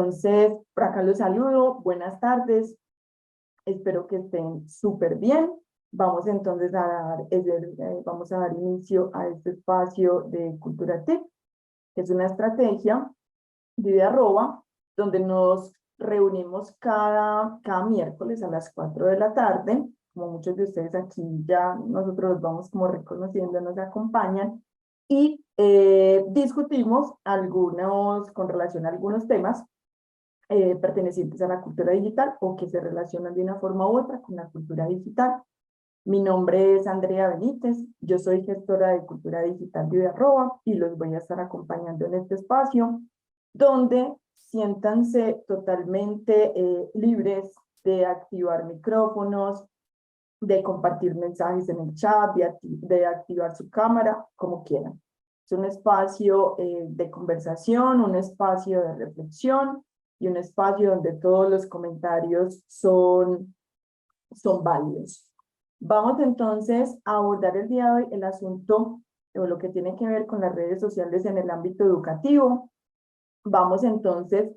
Entonces, por acá los saludo, buenas tardes, espero que estén súper bien. Vamos entonces vamos a dar inicio a este espacio de Cultura TIC, que es una estrategia de arroba, donde nos reunimos cada miércoles a las 4 de la tarde. Como muchos de ustedes aquí ya nosotros los vamos como reconociendo, nos acompañan, y discutimos con relación a algunos temas pertenecientes a la cultura digital o que se relacionan de una forma u otra con la cultura digital. Mi nombre es Andrea Benítez, yo soy gestora de cultura digital de Arroba y los voy a estar acompañando en este espacio, donde siéntanse totalmente libres de activar micrófonos, de compartir mensajes en el chat, de activar su cámara, como quieran. Es un espacio de conversación, un espacio de reflexión y un espacio donde todos los comentarios son válidos. Vamos entonces a abordar el día de hoy el asunto o lo que tiene que ver con las redes sociales en el ámbito educativo. Vamos entonces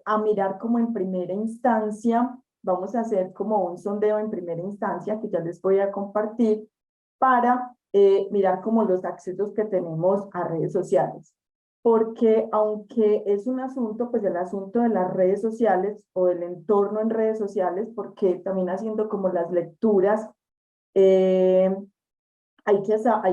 a mirar como en primera instancia, vamos a hacer como un sondeo en primera instancia que ya les voy a compartir para mirar como los accesos que tenemos a redes sociales. Porque aunque es un asunto, pues el asunto de las redes sociales o del entorno en redes sociales, porque también haciendo como las lecturas, eh, hay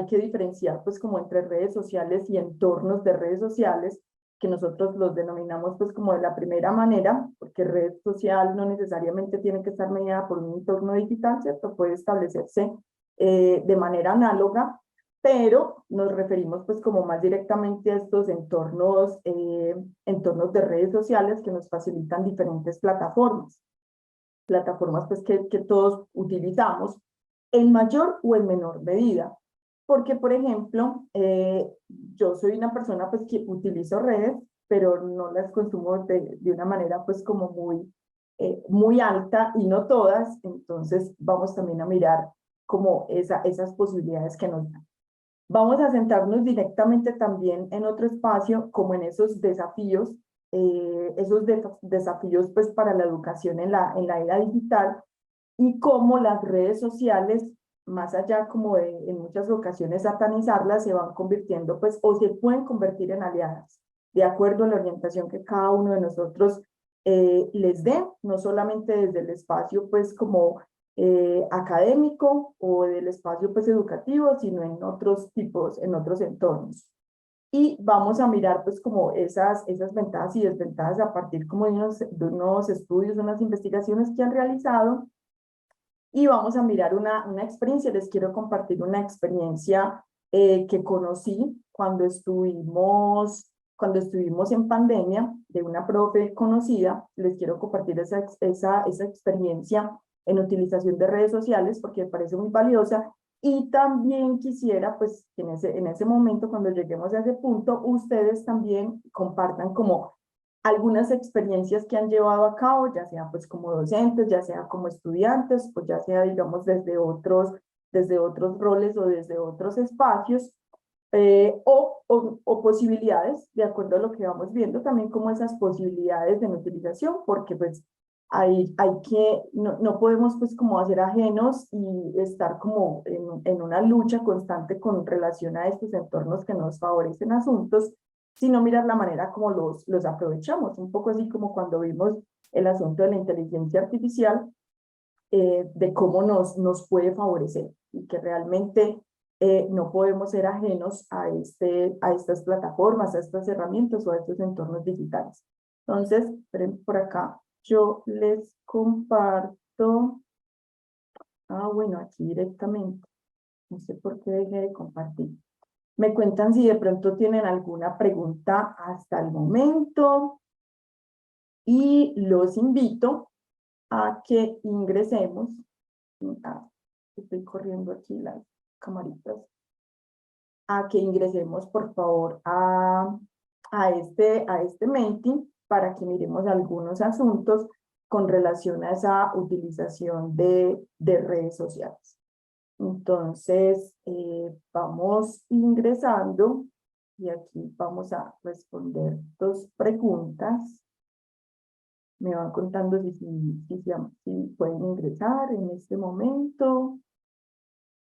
que diferenciar pues como entre redes sociales y entornos de redes sociales, que nosotros los denominamos pues como de la primera manera, porque red social no necesariamente tiene que estar mediada por un entorno digital, ¿cierto? Puede establecerse de manera análoga, pero nos referimos pues como más directamente a estos entornos de redes sociales que nos facilitan diferentes plataformas pues que todos utilizamos en mayor o en menor medida. Porque, por ejemplo, yo soy una persona pues que utilizo redes, pero no las consumo de una manera pues como muy alta y no todas. Entonces vamos también a mirar como esas posibilidades que nos dan. Vamos a centrarnos directamente también en otro espacio, como en esos desafíos pues para la educación en la era digital, y cómo las redes sociales, más allá como de en muchas ocasiones satanizarlas, se van convirtiendo pues o se pueden convertir en aliadas, de acuerdo a la orientación que cada uno de nosotros les dé, no solamente desde el espacio pues como académico o del espacio pues educativo, sino en otros en otros entornos. Y vamos a mirar pues como esas ventajas y desventajas a partir como de unos estudios, unas investigaciones que han realizado, y vamos a mirar una experiencia. Les quiero compartir una experiencia que conocí cuando estuvimos en pandemia, de una profe conocida. Les quiero compartir esa experiencia en utilización de redes sociales porque me parece muy valiosa, y también quisiera pues que en ese momento, cuando lleguemos a ese punto, ustedes también compartan como algunas experiencias que han llevado a cabo, ya sea pues como docentes, ya sea como estudiantes, pues ya sea digamos desde otros roles o desde otros espacios, o posibilidades, de acuerdo a lo que vamos viendo, también como esas posibilidades de utilización, porque pues no podemos pues como hacer ajenos y estar como en una lucha constante con relación a estos entornos que nos favorecen asuntos, sino mirar la manera como los aprovechamos, un poco así como cuando vimos el asunto de la inteligencia artificial, de cómo nos puede favorecer y que realmente no podemos ser ajenos a estas plataformas, a estas herramientas o a estos entornos digitales. Entonces, por acá yo les comparto. Bueno, aquí directamente. No sé por qué dejé de compartir. Me cuentan si de pronto tienen alguna pregunta hasta el momento, y los invito a que ingresemos. Estoy corriendo aquí las camaritas. A que ingresemos, por favor, a este Menti, para que miremos algunos asuntos con relación a esa utilización de redes sociales. Entonces, vamos ingresando y aquí vamos a responder dos preguntas. Me van contando si pueden ingresar en este momento,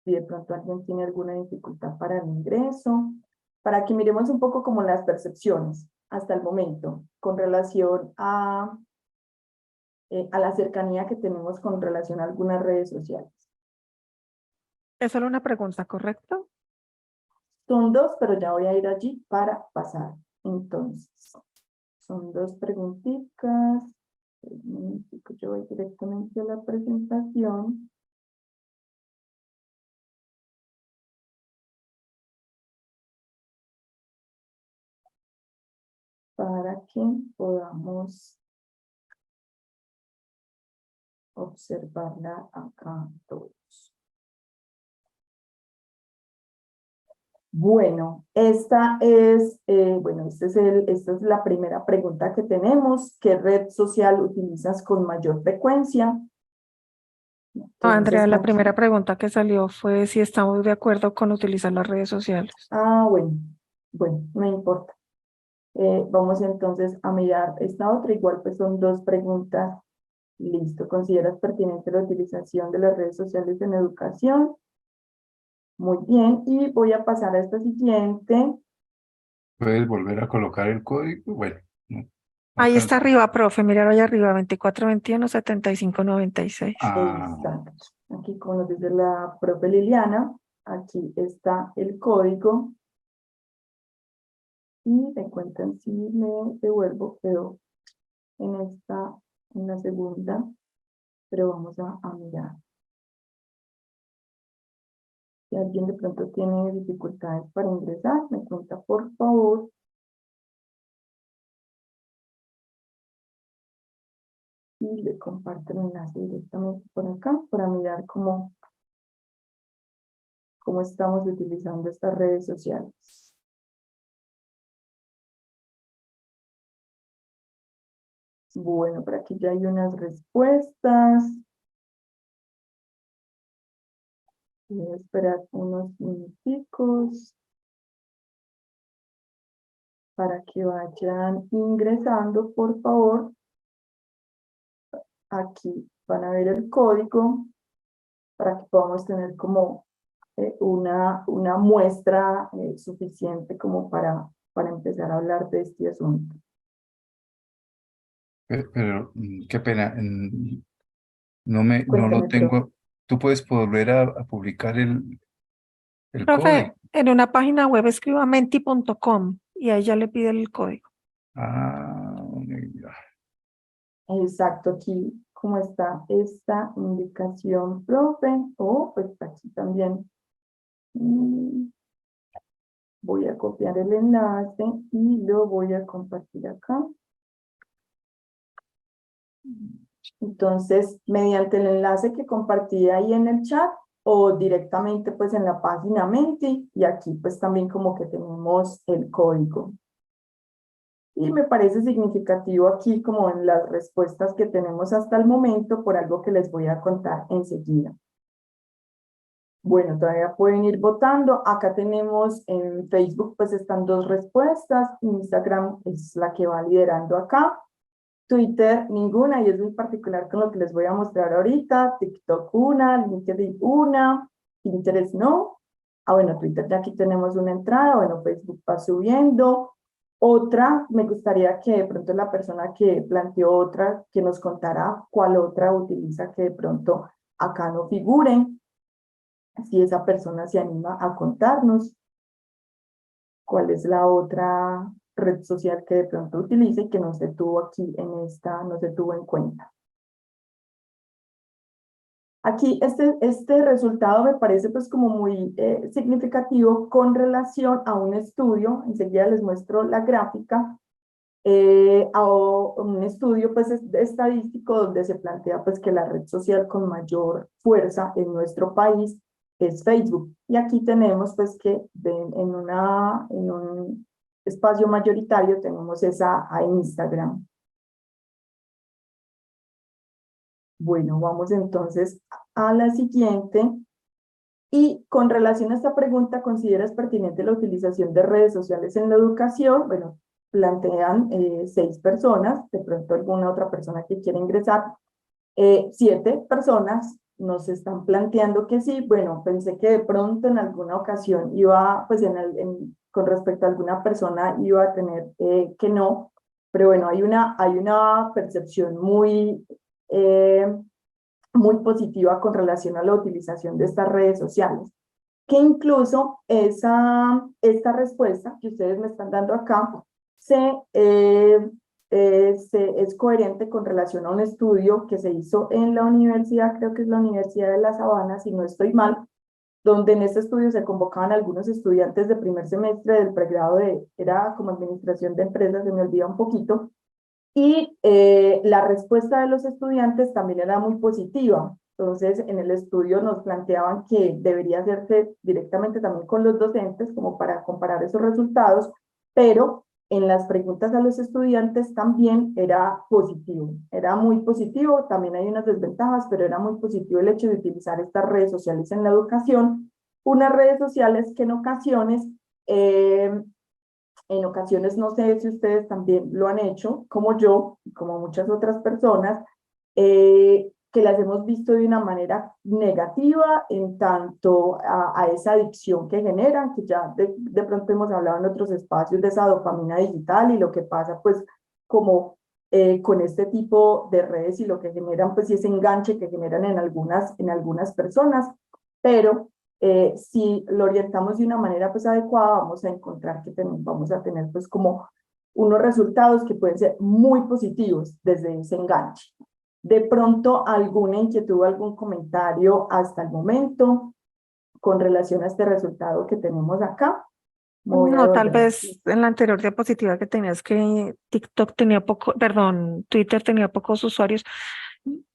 si de pronto alguien tiene alguna dificultad para el ingreso, para que miremos un poco como las percepciones hasta el momento con relación a la cercanía que tenemos con relación a algunas redes sociales. Es solo una pregunta, ¿correcto? Son dos, pero ya voy a ir allí para pasar. Entonces, son dos preguntitas. Un momentico, yo voy directamente a la presentación. Para que podamos observarla acá todos. Bueno, esta es la primera pregunta que tenemos. ¿Qué red social utilizas con mayor frecuencia? Andrea, Entonces, la aquí, primera pregunta que salió fue si estamos de acuerdo con utilizar las redes sociales. bueno, no importa. Vamos entonces a mirar esta otra. Igual pues son dos preguntas. Listo. ¿Consideras pertinente la utilización de las redes sociales en educación? Muy bien. Y voy a pasar a esta siguiente. ¿Puedes volver a colocar el código? Bueno, no Ahí está alcanzo. arriba, profe, mirar ahí arriba, 2421-7596. Exacto. Aquí, como nos dice la profe Liliana, aquí está el código. Y me cuentan si me devuelvo, quedó en la segunda, pero vamos a mirar. Si alguien de pronto tiene dificultades para ingresar, me cuenta por favor. Y le comparto el enlace directamente por acá para mirar cómo estamos utilizando estas redes sociales. Bueno, por aquí ya hay unas respuestas. Voy a esperar unos minuticos para que vayan ingresando, por favor. Aquí van a ver el código para que podamos tener como una muestra suficiente como para empezar a hablar de este asunto. Pero, qué pena, no lo Cuéntame, profe. tengo. ¿Tú puedes volver a publicar el Profe, código? en una página web escriba menti.com y ahí ya le pide el código. Ah, ya. Exacto, aquí como está esta indicación, profe, o pues aquí también voy a copiar el enlace y lo voy a compartir acá. Entonces, mediante el enlace que compartí ahí en el chat o directamente pues en la página Menti, y aquí pues también como que tenemos el código. Y me parece significativo aquí como en las respuestas que tenemos hasta el momento por algo que les voy a contar enseguida. Bueno, todavía pueden ir votando. Acá tenemos en Facebook, pues están dos respuestas. Instagram es la que va liderando acá. Twitter, ninguna, y es muy particular con lo que les voy a mostrar ahorita. TikTok, una. LinkedIn, una. Pinterest, no. Bueno, Twitter, ya aquí tenemos una entrada. Bueno, Facebook va subiendo. Otra, me gustaría que de pronto la persona que planteó otra, que nos contara cuál otra utiliza que de pronto acá no figuren. Si esa persona se anima a contarnos cuál es la otra red social que de pronto utilice y que no se tuvo aquí no se tuvo en cuenta. Aquí este resultado me parece pues como muy significativo con relación a un estudio, enseguida les muestro la gráfica, a un estudio pues estadístico donde se plantea pues que la red social con mayor fuerza en nuestro país es Facebook. Y aquí tenemos pues que en un espacio mayoritario tenemos a Instagram. Bueno, vamos entonces a la siguiente. Y con relación a esta pregunta, ¿consideras pertinente la utilización de redes sociales en la educación? Bueno, plantean 6 personas, de pronto alguna otra persona que quiera ingresar, 7 personas nos están planteando que sí. Bueno, pensé que de pronto en alguna ocasión iba, pues con respecto a alguna persona iba a tener que no, pero bueno, hay una percepción muy positiva con relación a la utilización de estas redes sociales, que incluso esta respuesta que ustedes me están dando acá es coherente con relación a un estudio que se hizo en la universidad, creo que es la Universidad de La Sabana, si no estoy mal, donde en este estudio se convocaban algunos estudiantes de primer semestre del pregrado era como administración de empresas, se me olvida un poquito, y la respuesta de los estudiantes también era muy positiva. Entonces, en el estudio nos planteaban que debería hacerse directamente también con los docentes, como para comparar esos resultados, pero en las preguntas a los estudiantes también era positivo, era muy positivo. También hay unas desventajas, pero era muy positivo el hecho de utilizar estas redes sociales en la educación, unas redes sociales que eh, en ocasiones, no sé si ustedes también lo han hecho, como yo, y como muchas otras personas, que las hemos visto de una manera negativa en tanto a esa adicción que generan, que ya de pronto hemos hablado en otros espacios de esa dopamina digital y lo que pasa pues como con este tipo de redes y lo que generan pues y ese enganche que generan en algunas personas, pero si lo orientamos de una manera pues adecuada, vamos a encontrar que vamos a tener pues como unos resultados que pueden ser muy positivos desde ese enganche. De pronto, alguna inquietud, algún comentario hasta el momento con relación a este resultado que tenemos acá. Me voy a No, tal devolver. vez en la anterior diapositiva que tenías que TikTok tenía poco, perdón, Twitter tenía pocos usuarios.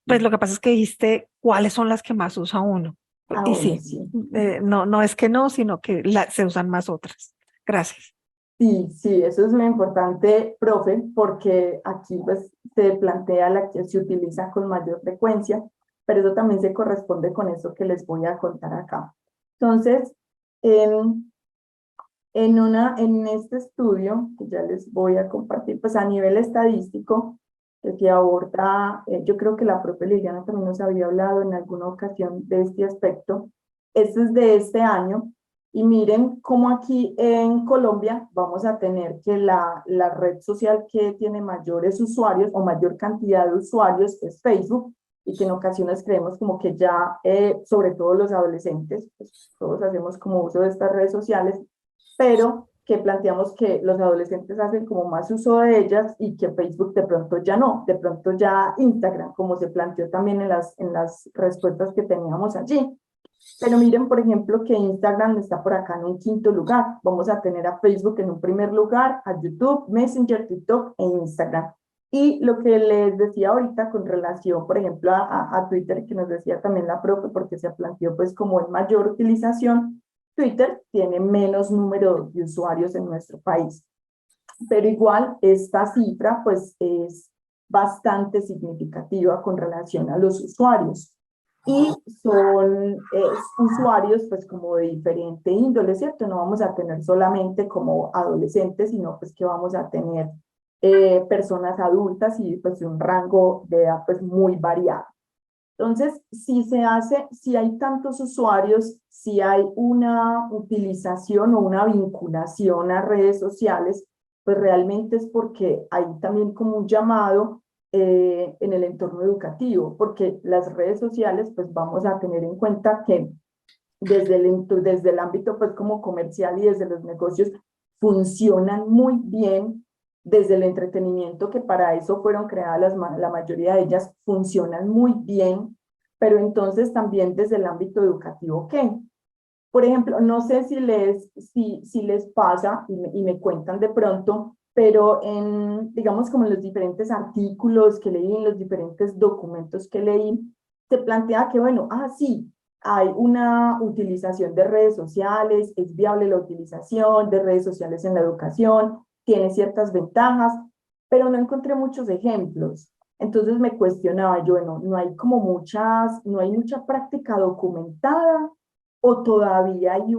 Pues lo que pasa es que dijiste cuáles son las que más usa uno. Ah, Y bueno, sí, sí. no, no es que no, sino que se usan más otras. Gracias. Sí, sí, eso es muy importante, profe, porque aquí pues se plantea la que se utiliza con mayor frecuencia, pero eso también se corresponde con eso que les voy a contar acá. Entonces, en, en este estudio, que ya les voy a compartir, pues a nivel estadístico, que aborda, yo creo que la propia Liliana también nos había hablado en alguna ocasión de este aspecto. Este es de este año, y miren cómo aquí en Colombia vamos a tener que la red social que tiene mayores usuarios o mayor cantidad de usuarios es Facebook, y que en ocasiones creemos como que ya, sobre todo los adolescentes, pues todos hacemos como uso de estas redes sociales, pero que planteamos que los adolescentes hacen como más uso de ellas y que Facebook de pronto ya no, de pronto ya Instagram, como se planteó también en las respuestas que teníamos allí. Pero miren, por ejemplo, que Instagram está por acá en un quinto lugar. Vamos a tener a Facebook en un primer lugar, a YouTube, Messenger, TikTok e Instagram. Y lo que les decía ahorita con relación, por ejemplo, a Twitter, que nos decía también la profe, porque se planteó pues como en mayor utilización, Twitter tiene menos número de usuarios en nuestro país. Pero igual esta cifra pues es bastante significativa con relación a los usuarios. Y son usuarios pues como de diferente índole, ¿cierto? No vamos a tener solamente como adolescentes, sino pues que vamos a tener personas adultas y pues un rango de edad pues muy variado. Entonces, si hay tantos usuarios, si hay una utilización o una vinculación a redes sociales, pues realmente es porque hay también como un llamado en el entorno educativo, porque las redes sociales, pues vamos a tener en cuenta que desde el ámbito pues como comercial y desde los negocios funcionan muy bien, desde el entretenimiento, que para eso fueron creadas la mayoría de ellas, funcionan muy bien, pero entonces también desde el ámbito educativo, ¿qué? Por ejemplo, no sé si les pasa y me cuentan de pronto, pero digamos como en los diferentes artículos que leí, en los diferentes documentos que leí, se plantea que, bueno, sí, hay una utilización de redes sociales, es viable la utilización de redes sociales en la educación, tiene ciertas ventajas, pero no encontré muchos ejemplos. Entonces me cuestionaba yo, bueno, no hay mucha práctica documentada, o todavía hay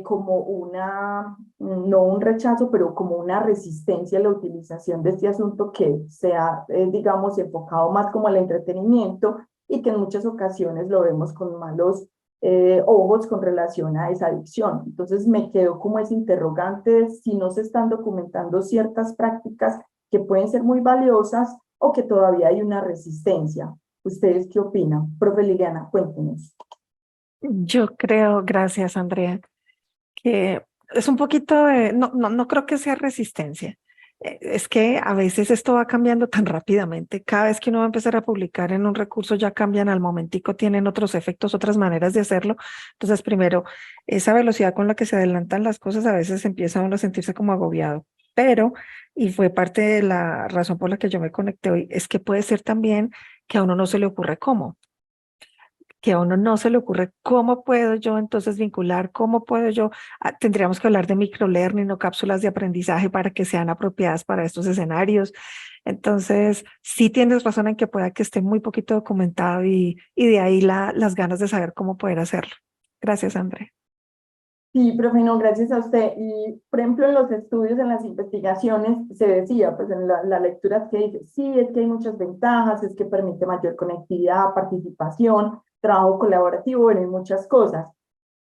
como no un rechazo, pero como una resistencia a la utilización de este asunto que sea, digamos, enfocado más como al entretenimiento y que en muchas ocasiones lo vemos con malos ojos con relación a esa adicción. Entonces me quedó como ese interrogante si no se están documentando ciertas prácticas que pueden ser muy valiosas o que todavía hay una resistencia. ¿Ustedes qué opinan? Profe Liliana, cuéntenos. Yo creo, gracias Andrea, que es un poquito de, no creo que sea resistencia. Es que a veces esto va cambiando tan rápidamente. Cada vez que uno va a empezar a publicar en un recurso ya cambian al momentico, tienen otros efectos, otras maneras de hacerlo. Entonces, primero, esa velocidad con la que se adelantan las cosas a veces empieza uno a sentirse como agobiado. Pero, y fue parte de la razón por la que yo me conecté hoy, es que puede ser también que a uno no se le ocurre cómo. Que a uno no se le ocurre cómo puedo yo entonces vincular, cómo puedo yo, tendríamos que hablar de microlearning o cápsulas de aprendizaje para que sean apropiadas para estos escenarios. Entonces, sí tienes razón en que pueda que esté muy poquito documentado y de ahí las ganas de saber cómo poder hacerlo. Gracias, André. Sí, profe, no, gracias a usted. Y, por ejemplo, en los estudios, en las investigaciones, se decía, pues en la lectura que dice, sí, es que hay muchas ventajas, es que permite mayor conectividad, participación, trabajo colaborativo, bueno, y muchas cosas.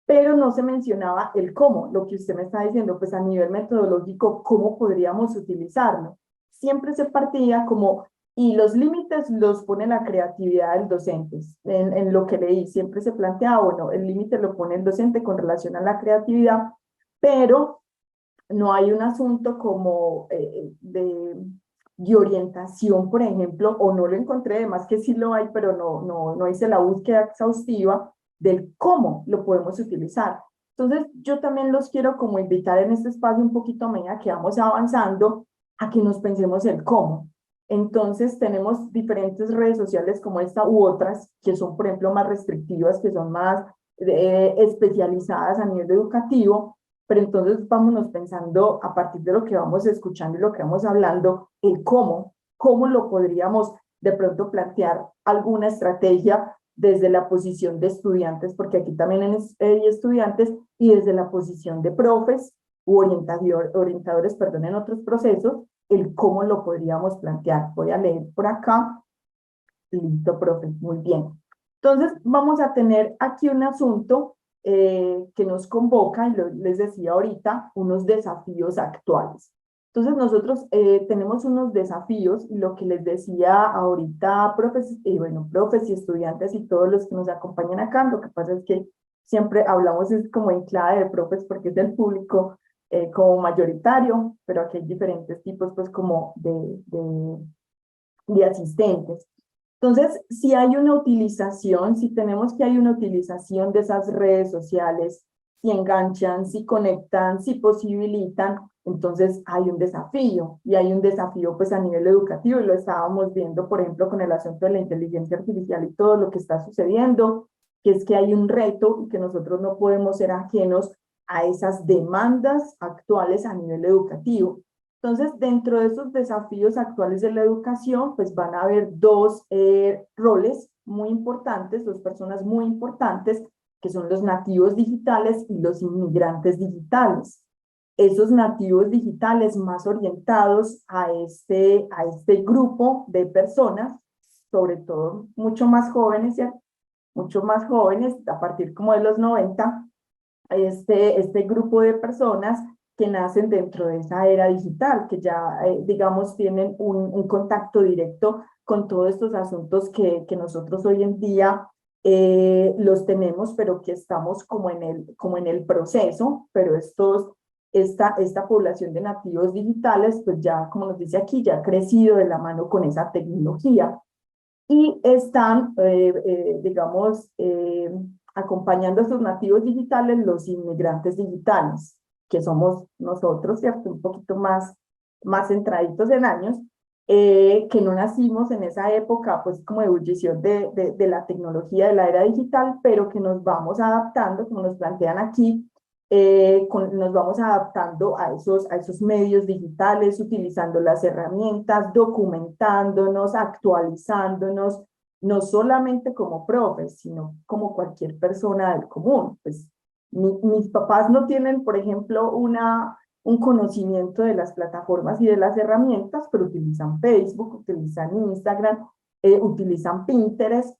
Pero no se mencionaba el cómo, lo que usted me está diciendo, pues a nivel metodológico, cómo podríamos utilizarlo. Siempre se partía como, y los límites los pone la creatividad del docente. En lo que leí, siempre se planteaba, bueno, el límite lo pone el docente con relación a la creatividad, pero no hay un asunto como de orientación, por ejemplo, o no lo encontré, además que sí lo hay, pero no hice la búsqueda exhaustiva del cómo lo podemos utilizar. Entonces, yo también los quiero como invitar en este espacio un poquito a medida que vamos avanzando a que nos pensemos el cómo. Entonces, tenemos diferentes redes sociales como esta u otras que son, por ejemplo, más restrictivas, que son más especializadas a nivel educativo, pero entonces vámonos pensando a partir de lo que vamos escuchando y lo que vamos hablando, el cómo lo podríamos de pronto plantear alguna estrategia desde la posición de estudiantes, porque aquí también hay estudiantes, y desde la posición de profes u orientadores, perdón, en otros procesos, el cómo lo podríamos plantear. Voy a leer por acá. Listo, profe, muy bien. Entonces, vamos a tener aquí un asunto que nos convoca, y les decía ahorita, unos desafíos actuales. Entonces, nosotros tenemos unos desafíos, y lo que les decía ahorita, profes, bueno, profes y estudiantes y todos los que nos acompañan acá, lo que pasa es que siempre hablamos es como en clave de profes porque es el público como mayoritario, pero aquí hay diferentes tipos pues como de asistentes. Entonces, si hay una utilización, si tenemos que hay una utilización de esas redes sociales, si enganchan, si conectan, si posibilitan, entonces hay un desafío, y hay un desafío pues a nivel educativo, y lo estábamos viendo, por ejemplo, con el asunto de la inteligencia artificial y todo lo que está sucediendo, que es que hay un reto y que nosotros no podemos ser ajenos a esas demandas actuales a nivel educativo. Entonces, dentro de esos desafíos actuales de la educación, pues van a haber dos roles muy importantes, dos personas muy importantes, que son los nativos digitales y los inmigrantes digitales. Esos nativos digitales más orientados a este grupo de personas, sobre todo mucho más jóvenes, ¿cierto? Mucho más jóvenes, a partir como de los 90, este grupo de personas que nacen dentro de esa era digital, que ya, digamos, tienen un contacto directo con todos estos asuntos que nosotros hoy en día los tenemos, pero que estamos como en el proceso, pero esta población de nativos digitales, pues ya, como nos dice aquí, ya ha crecido de la mano con esa tecnología y están, digamos, acompañando a estos nativos digitales los inmigrantes digitales, que somos nosotros, ¿cierto? Un poquito más centraditos en años, que no nacimos en esa época, pues como ebullición de la tecnología de la era digital, pero que nos vamos adaptando, como nos plantean aquí, nos vamos adaptando a esos medios digitales, utilizando las herramientas, documentándonos, actualizándonos, no solamente como profes, sino como cualquier persona del común. Pues Mis papás no tienen, por ejemplo, un conocimiento de las plataformas y de las herramientas, pero utilizan Facebook, utilizan Instagram, utilizan Pinterest,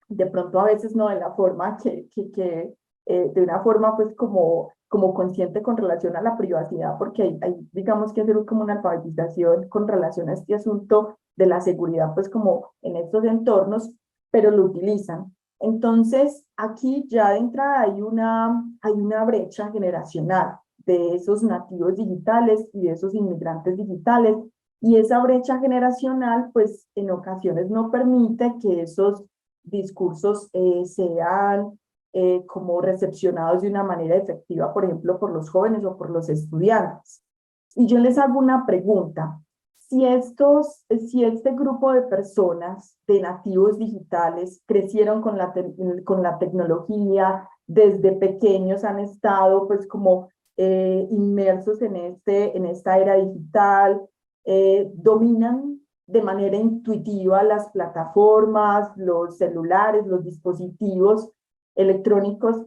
de pronto a veces no de la forma de una forma pues como consciente con relación a la privacidad, porque digamos que hacer como una alfabetización con relación a este asunto de la seguridad pues como en estos entornos, pero lo utilizan. Entonces, aquí ya de entrada hay una brecha generacional de esos nativos digitales y de esos inmigrantes digitales, y esa brecha generacional, pues en ocasiones no permite que esos discursos sean como recepcionados de una manera efectiva, por ejemplo, por los jóvenes o por los estudiantes. Y yo les hago una pregunta. Si este grupo de personas, de nativos digitales, crecieron con la tecnología, desde pequeños han estado pues como inmersos en esta era digital, dominan de manera intuitiva las plataformas, los celulares, los dispositivos electrónicos,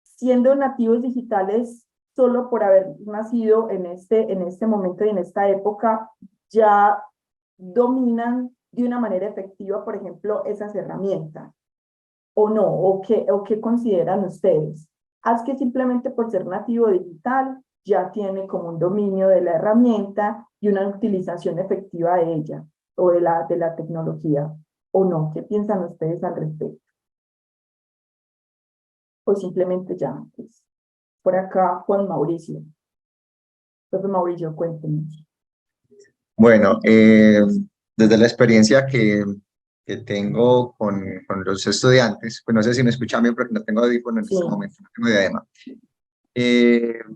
siendo nativos digitales solo por haber nacido en este momento y en esta época, ya dominan de una manera efectiva, por ejemplo, esas herramientas, o no, o qué consideran ustedes. Haz que simplemente por ser nativo digital ya tiene como un dominio de la herramienta y una utilización efectiva de ella o de la tecnología, o no. ¿Qué piensan ustedes al respecto? O simplemente ya, pues, por acá, Juan Mauricio. Entonces, Mauricio, cuéntenos. Bueno, desde la experiencia que tengo con los estudiantes, pues no sé si me escuchan bien porque no tengo audífono en Sí, este momento, no tengo diadema.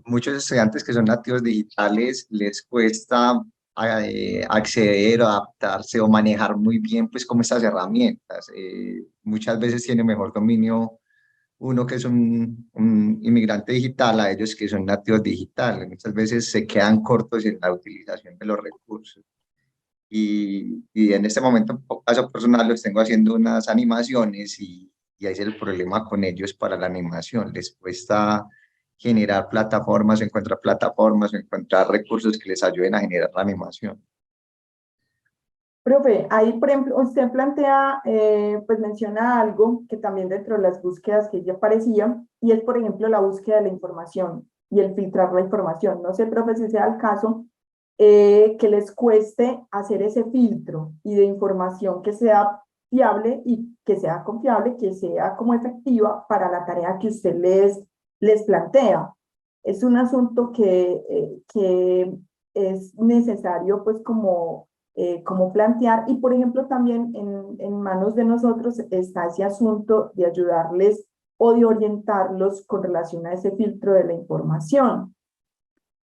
Muchos estudiantes que son nativos digitales les cuesta acceder o adaptarse o manejar muy bien pues como estas herramientas. Muchas veces tiene mejor dominio uno que es un inmigrante digital a ellos que son nativos digitales. Muchas veces se quedan cortos en la utilización de los recursos. Y en este momento, en caso personal, los tengo haciendo unas animaciones y ahí es el problema con ellos para la animación. Les cuesta generar plataformas, encontrar recursos que les ayuden a generar la animación. profe, ahí, por ejemplo, usted plantea, pues menciona algo que también dentro de las búsquedas que ya aparecían, y es, por ejemplo, la búsqueda de la información y el filtrar la información. No sé, profe, si sea el caso, que les cueste hacer ese filtro y de información que sea fiable y que sea confiable, que sea como efectiva para la tarea que usted les plantea. Es un asunto que es necesario, pues, como plantear, y por ejemplo también en manos de nosotros está ese asunto de ayudarles o de orientarlos con relación a ese filtro de la información.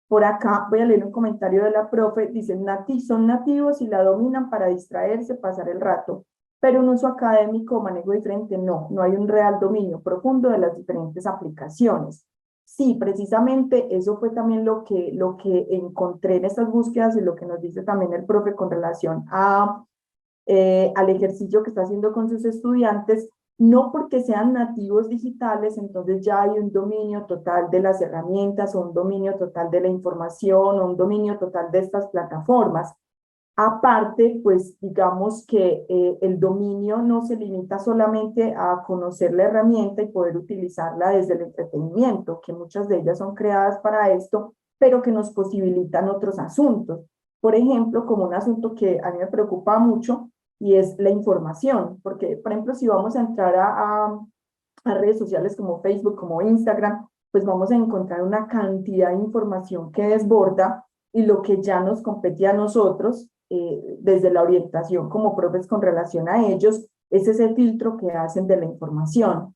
Por acá voy a leer un comentario de la profe, dice, son nativos y la dominan para distraerse, pasar el rato, pero un uso académico o manejo diferente, no hay un real dominio profundo de las diferentes aplicaciones. Sí, precisamente eso fue también lo que encontré en estas búsquedas y lo que nos dice también el profe con relación al ejercicio que está haciendo con sus estudiantes, no porque sean nativos digitales, entonces ya hay un dominio total de las herramientas o un dominio total de la información o un dominio total de estas plataformas. Aparte, pues digamos que el dominio no se limita solamente a conocer la herramienta y poder utilizarla desde el entretenimiento, que muchas de ellas son creadas para esto, pero que nos posibilitan otros asuntos. Por ejemplo, como un asunto que a mí me preocupa mucho y es la información, porque por ejemplo, si vamos a entrar a redes sociales como Facebook, como Instagram, pues vamos a encontrar una cantidad de información que desborda, y lo que ya nos compete a nosotros, desde la orientación como profes con relación a ellos, es ese filtro que hacen de la información.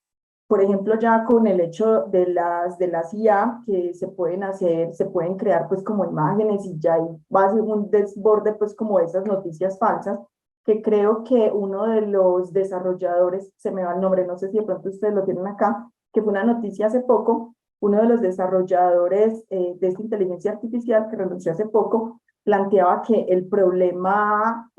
Por ejemplo, ya con el hecho de las IA que se pueden hacer, se pueden crear pues como imágenes, y ya va a ser un desborde pues como esas noticias falsas, que creo que uno de los desarrolladores, se me va el nombre, no sé si de pronto ustedes lo tienen acá, que fue una noticia hace poco, uno de los desarrolladores de esta inteligencia artificial que renunció hace poco, planteaba que el problema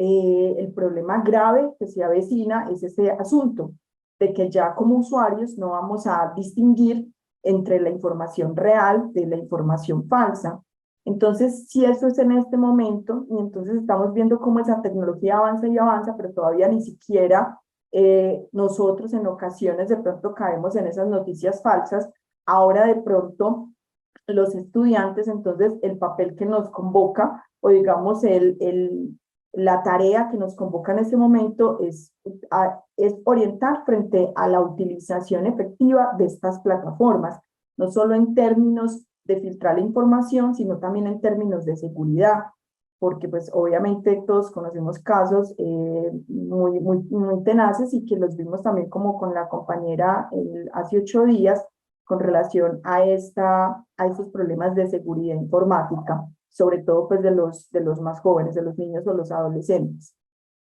grave que se avecina es ese asunto, de que ya como usuarios no vamos a distinguir entre la información real de la información falsa. Entonces, si eso es en este momento, y entonces estamos viendo cómo esa tecnología avanza y avanza, pero todavía ni siquiera nosotros en ocasiones de pronto caemos en esas noticias falsas. Ahora de pronto los estudiantes, entonces el papel que nos convoca, o digamos la tarea que nos convoca en este momento es orientar frente a la utilización efectiva de estas plataformas, no solo en términos de filtrar la información, sino también en términos de seguridad, porque pues obviamente todos conocemos casos muy tenaces y que los vimos también como con la compañera hace 8 días, con relación a estos problemas de seguridad informática, sobre todo pues de los más jóvenes, de los niños o los adolescentes.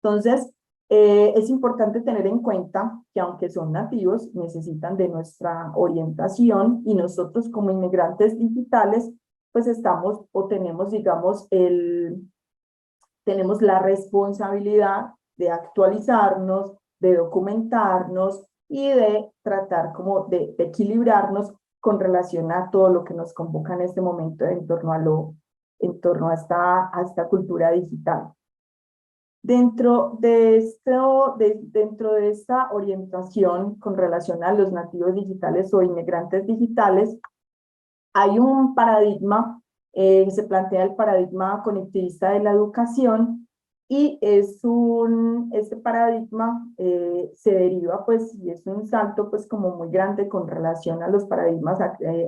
Entonces, es importante tener en cuenta que aunque son nativos, necesitan de nuestra orientación, y nosotros como inmigrantes digitales, pues estamos o tenemos, digamos, tenemos la responsabilidad de actualizarnos, de documentarnos y de tratar como de equilibrarnos con relación a todo lo que nos convoca en este momento en torno a esta cultura digital. Dentro de esta orientación con relación a los nativos digitales o inmigrantes digitales, hay un paradigma, se plantea el paradigma conectivista de la educación, y este paradigma se deriva pues, y es un salto pues como muy grande con relación a los paradigmas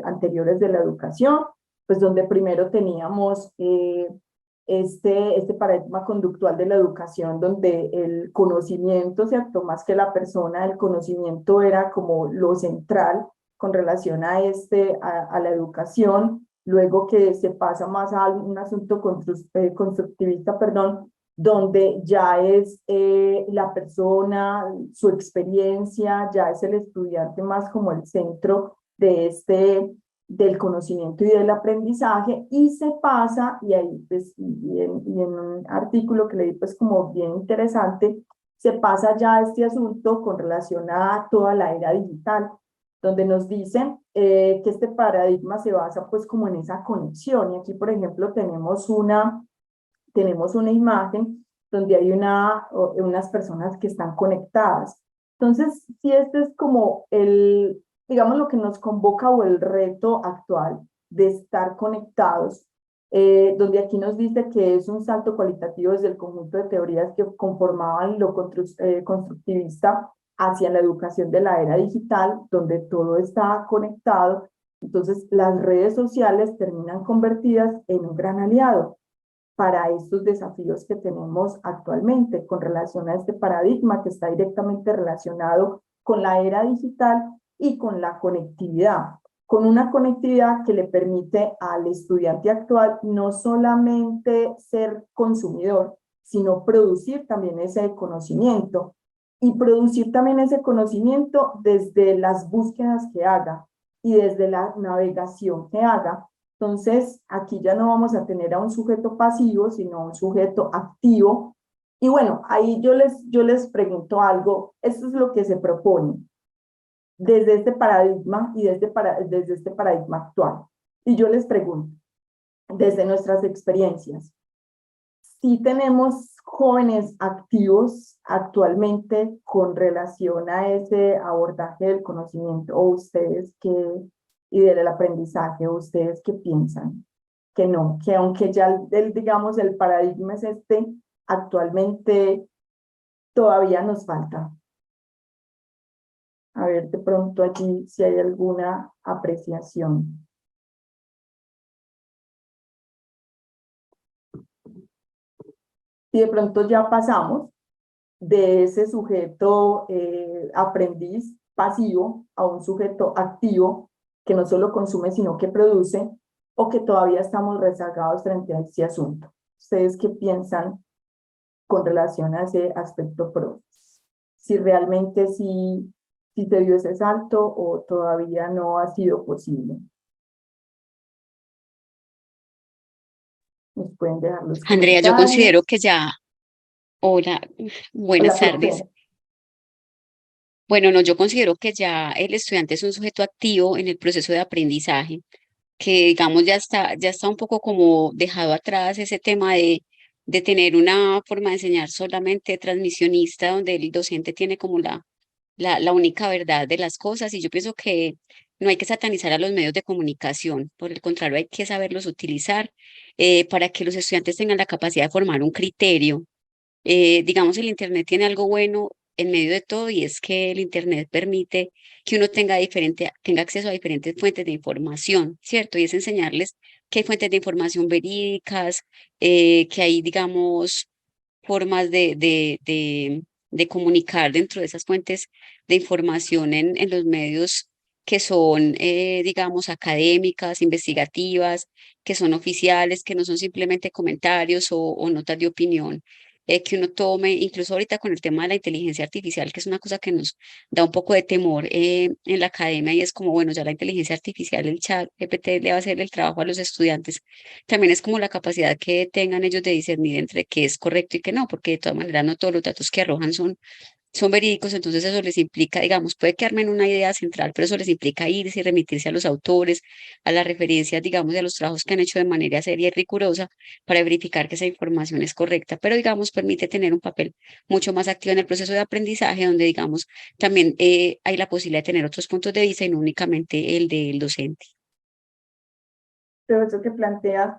anteriores de la educación, pues donde primero teníamos este paradigma conductual de la educación, donde el conocimiento, ¿cierto? Más que la persona, el conocimiento era como lo central con relación a la educación. Luego que se pasa más a un asunto constructivista, perdón, donde ya es la persona, su experiencia, ya es el estudiante más como el centro del conocimiento y del aprendizaje, y se pasa, y ahí pues, y en un artículo que leí pues como bien interesante, se pasa ya a este asunto con relación a toda la era digital, donde nos dicen que este paradigma se basa pues como en esa conexión. Y aquí, por ejemplo, tenemos una imagen donde hay unas personas que están conectadas. Entonces, si este es como digamos, lo que nos convoca o el reto actual de estar conectados, donde aquí nos dice que es un salto cualitativo desde el conjunto de teorías que conformaban lo constructivista hacia la educación de la era digital, donde todo está conectado. Entonces, las redes sociales terminan convertidas en un gran aliado para estos desafíos que tenemos actualmente con relación a este paradigma que está directamente relacionado con la era digital y con la conectividad, con una conectividad que le permite al estudiante actual no solamente ser consumidor, sino producir también ese conocimiento, y producir también ese conocimiento desde las búsquedas que haga y desde la navegación que haga. Entonces, aquí ya no vamos a tener a un sujeto pasivo, sino a un sujeto activo. Y bueno, ahí yo les pregunto algo. Esto es lo que se propone desde este paradigma y desde este paradigma actual. Y yo les pregunto, desde nuestras experiencias, si tenemos jóvenes activos actualmente con relación a ese abordaje del conocimiento, o ustedes y del aprendizaje, o ustedes qué piensan, que no, que aunque ya digamos el paradigma es actualmente todavía nos falta. A ver, de pronto allí si hay alguna apreciación. Y de pronto ya pasamos de ese sujeto aprendiz pasivo a un sujeto activo que no solo consume, sino que produce, o que todavía estamos rezagados frente a este asunto. ¿Ustedes qué piensan con relación a ese aspecto pro? Si realmente sí se dio ese salto o todavía no ha sido posible. Nos pueden dejar los Andrea, yo comentarios. considero que ya, hola, Hola, buenas tardes. profe. Bueno, no, yo considero que ya el estudiante es un sujeto activo en el proceso de aprendizaje, que digamos ya está un poco como dejado atrás ese tema de tener una forma de enseñar solamente transmisionista, donde el docente tiene como la única verdad de las cosas. Y yo pienso que no hay que satanizar a los medios de comunicación, por el contrario, hay que saberlos utilizar para que los estudiantes tengan la capacidad de formar un criterio. Digamos, el Internet tiene algo bueno en medio de todo y es que el Internet permite que uno tenga acceso a diferentes fuentes de información, ¿cierto? Y es enseñarles que hay fuentes de información verídicas, que hay, digamos, formas de comunicar dentro de esas fuentes de información en los medios que son, digamos, académicas, investigativas, que son oficiales, que no son simplemente comentarios o notas de opinión que uno tome, incluso ahorita con el tema de la inteligencia artificial, que es una cosa que nos da un poco de temor en la academia, y es como, bueno, ya la inteligencia artificial, el chat GPT le va a hacer el trabajo a los estudiantes. También es como la capacidad que tengan ellos de discernir entre qué es correcto y qué no, porque de todas maneras no todos los datos que arrojan son verídicos, entonces eso les implica, digamos, puede que armen una idea central, pero eso les implica irse y remitirse a los autores, a las referencias, digamos, de los trabajos que han hecho de manera seria y rigurosa para verificar que esa información es correcta, pero digamos, permite tener un papel mucho más activo en el proceso de aprendizaje, donde, digamos, también hay la posibilidad de tener otros puntos de vista y no únicamente el del docente. Pero eso que planteas,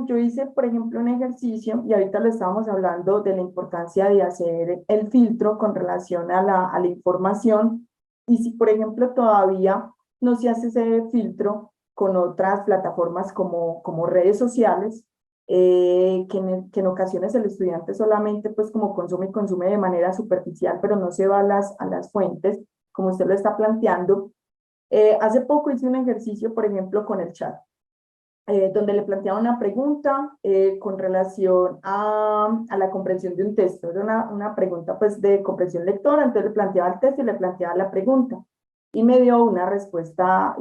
yo hice, por ejemplo, un ejercicio y ahorita le estábamos hablando de la importancia de hacer el filtro con relación a la información. Y si, por ejemplo, todavía no se hace ese filtro con otras plataformas como redes sociales, que en ocasiones el estudiante solamente pues como consume y consume de manera superficial, pero no se va a las fuentes, como usted lo está planteando. Hace poco hice un ejercicio, por ejemplo, con el chat, donde le planteaba una pregunta con relación a la comprensión de un texto. Era una pregunta pues de comprensión lectora, entonces le planteaba el texto y le planteaba la pregunta. Y me dio una respuesta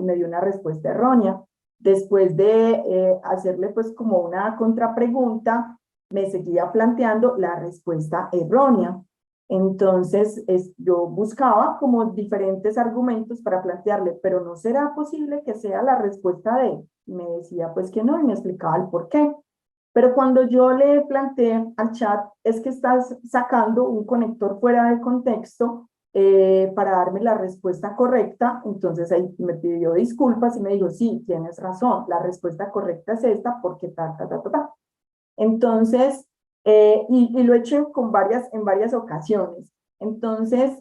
errónea. Después de hacerle pues como una contrapregunta, me seguía planteando la respuesta errónea. Entonces, yo buscaba como diferentes argumentos para plantearle, pero ¿no será posible que sea la respuesta de? Y me decía pues que no, y me explicaba el por qué. Pero cuando yo le planteé al chat, es que estás sacando un conector fuera de contexto para darme la respuesta correcta, entonces ahí me pidió disculpas y me dijo, sí, tienes razón, la respuesta correcta es esta porque ta, ta, ta, ta, ta. Entonces, y lo he hecho en varias ocasiones. Entonces,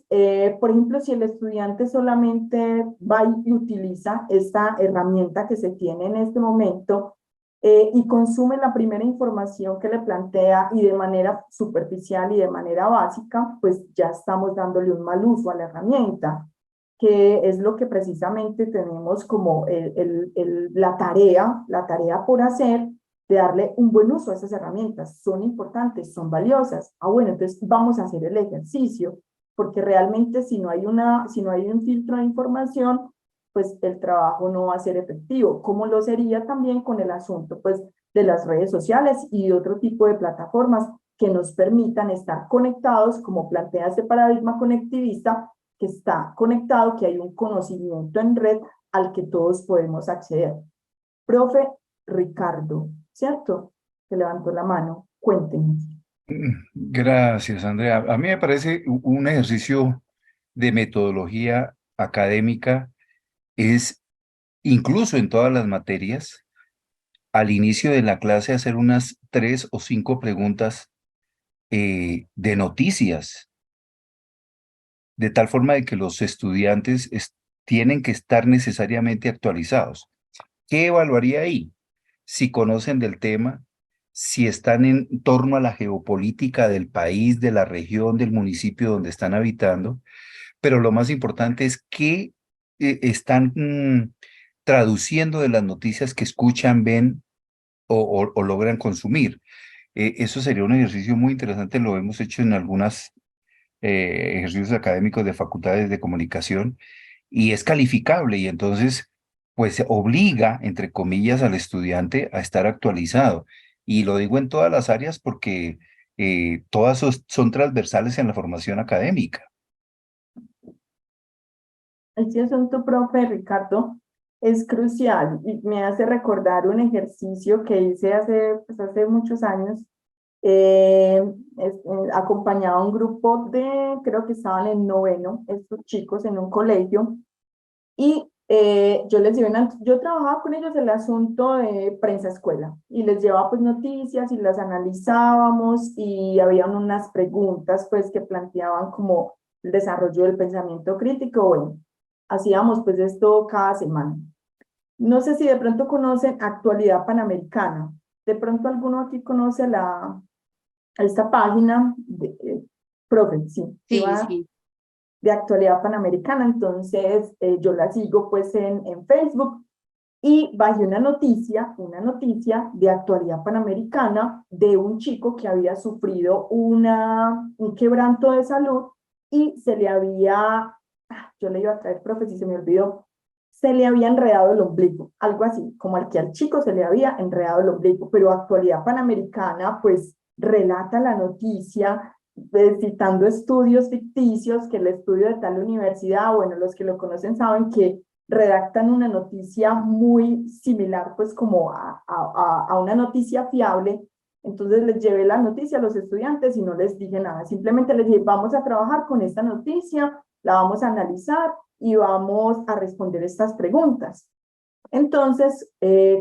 por ejemplo, si el estudiante solamente va y utiliza esta herramienta que se tiene en este momento y consume la primera información que le plantea y de manera superficial y de manera básica, pues ya estamos dándole un mal uso a la herramienta, que es lo que precisamente tenemos como la tarea por hacer, de darle un buen uso a esas herramientas. Son importantes, son valiosas. Bueno, entonces vamos a hacer el ejercicio, porque realmente si no hay un filtro de información, pues el trabajo no va a ser efectivo, como lo sería también con el asunto pues de las redes sociales y otro tipo de plataformas que nos permitan estar conectados, como plantea este paradigma conectivista, que está conectado, que hay un conocimiento en red al que todos podemos acceder. Profe Ricardo, ¿cierto? Que levantó la mano. Cuéntenos. Gracias, Andrea. A mí me parece un ejercicio de metodología académica, es incluso en todas las materias, al inicio de la clase hacer unas 3 o 5 preguntas de noticias, de tal forma de que los estudiantes tienen que estar necesariamente actualizados. ¿Qué evaluaría ahí? Si conocen del tema, si están en torno a la geopolítica del país, de la región, del municipio donde están habitando, pero lo más importante es qué están traduciendo de las noticias que escuchan, ven o logran consumir. Eso sería un ejercicio muy interesante, lo hemos hecho en algunos ejercicios académicos de facultades de comunicación y es calificable y entonces pues obliga, entre comillas, al estudiante a estar actualizado. Y lo digo en todas las áreas porque todas son transversales en la formación académica. Este asunto, profe Ricardo, es crucial y me hace recordar un ejercicio que hice hace muchos años. Acompañaba a un grupo creo que estaban en noveno, estos chicos en un colegio, y yo trabajaba con ellos el asunto de prensa escuela, y les llevaba pues noticias y las analizábamos, y habían unas preguntas pues que planteaban como el desarrollo del pensamiento crítico. Bueno, hacíamos pues esto cada semana. No sé si de pronto conocen Actualidad Panamericana. De pronto alguno aquí conoce esta página, profe, sí, Sí, sí. de Actualidad Panamericana. Entonces yo la sigo pues en Facebook, y bajé una noticia de Actualidad Panamericana de un chico que había sufrido un quebranto de salud, y yo le iba a traer, profe, si se me olvidó, se le había enredado el ombligo, algo así, como al que al chico se le había enredado el ombligo, pero Actualidad Panamericana pues relata la noticia, citando estudios ficticios, que el estudio de tal universidad, bueno, los que lo conocen saben que redactan una noticia muy similar pues como a una noticia fiable. Entonces les llevé la noticia a los estudiantes y no les dije nada, simplemente les dije, vamos a trabajar con esta noticia, la vamos a analizar y vamos a responder estas preguntas. Entonces,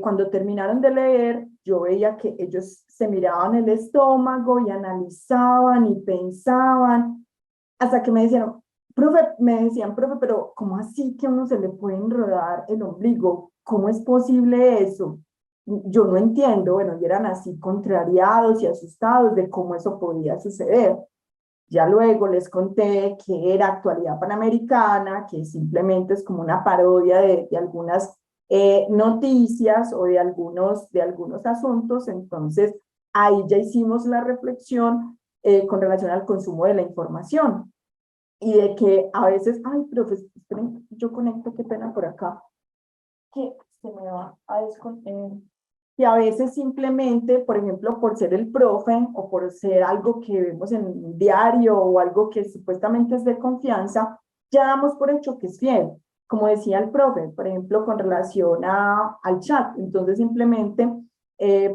cuando terminaron de leer, yo veía que ellos se miraban el estómago y analizaban y pensaban, hasta que me decían, profe, pero ¿cómo así que a uno se le puede enredar el ombligo? ¿Cómo es posible eso? Yo no entiendo. Bueno, y eran así contrariados y asustados de cómo eso podía suceder. Ya luego les conté que era Actualidad Panamericana, que simplemente es como una parodia de algunas noticias o de algunos asuntos. Entonces, ahí ya hicimos la reflexión con relación al consumo de la información. Y de que a veces, ay, profe, esperen, yo conecto, qué pena por acá, que se me va a desconectar. Y a veces simplemente, por ejemplo, por ser el profe o por ser algo que vemos en un diario o algo que supuestamente es de confianza, ya damos por hecho que es fiel. Como decía el profe, por ejemplo, con relación al chat. Entonces simplemente,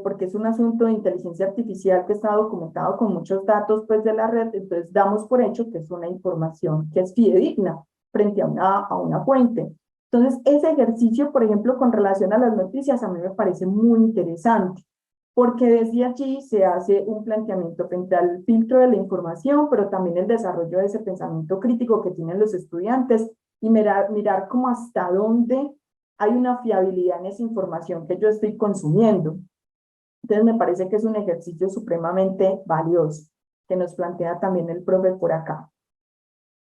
porque es un asunto de inteligencia artificial que está documentado con muchos datos pues, de la red, entonces damos por hecho que es una información que es fidedigna frente a una fuente. Entonces, ese ejercicio, por ejemplo, con relación a las noticias, a mí me parece muy interesante, porque desde allí se hace un planteamiento frente al filtro de la información, pero también el desarrollo de ese pensamiento crítico que tienen los estudiantes, y mirar cómo hasta dónde hay una fiabilidad en esa información que yo estoy consumiendo. Entonces, me parece que es un ejercicio supremamente valioso, que nos plantea también el profe por acá.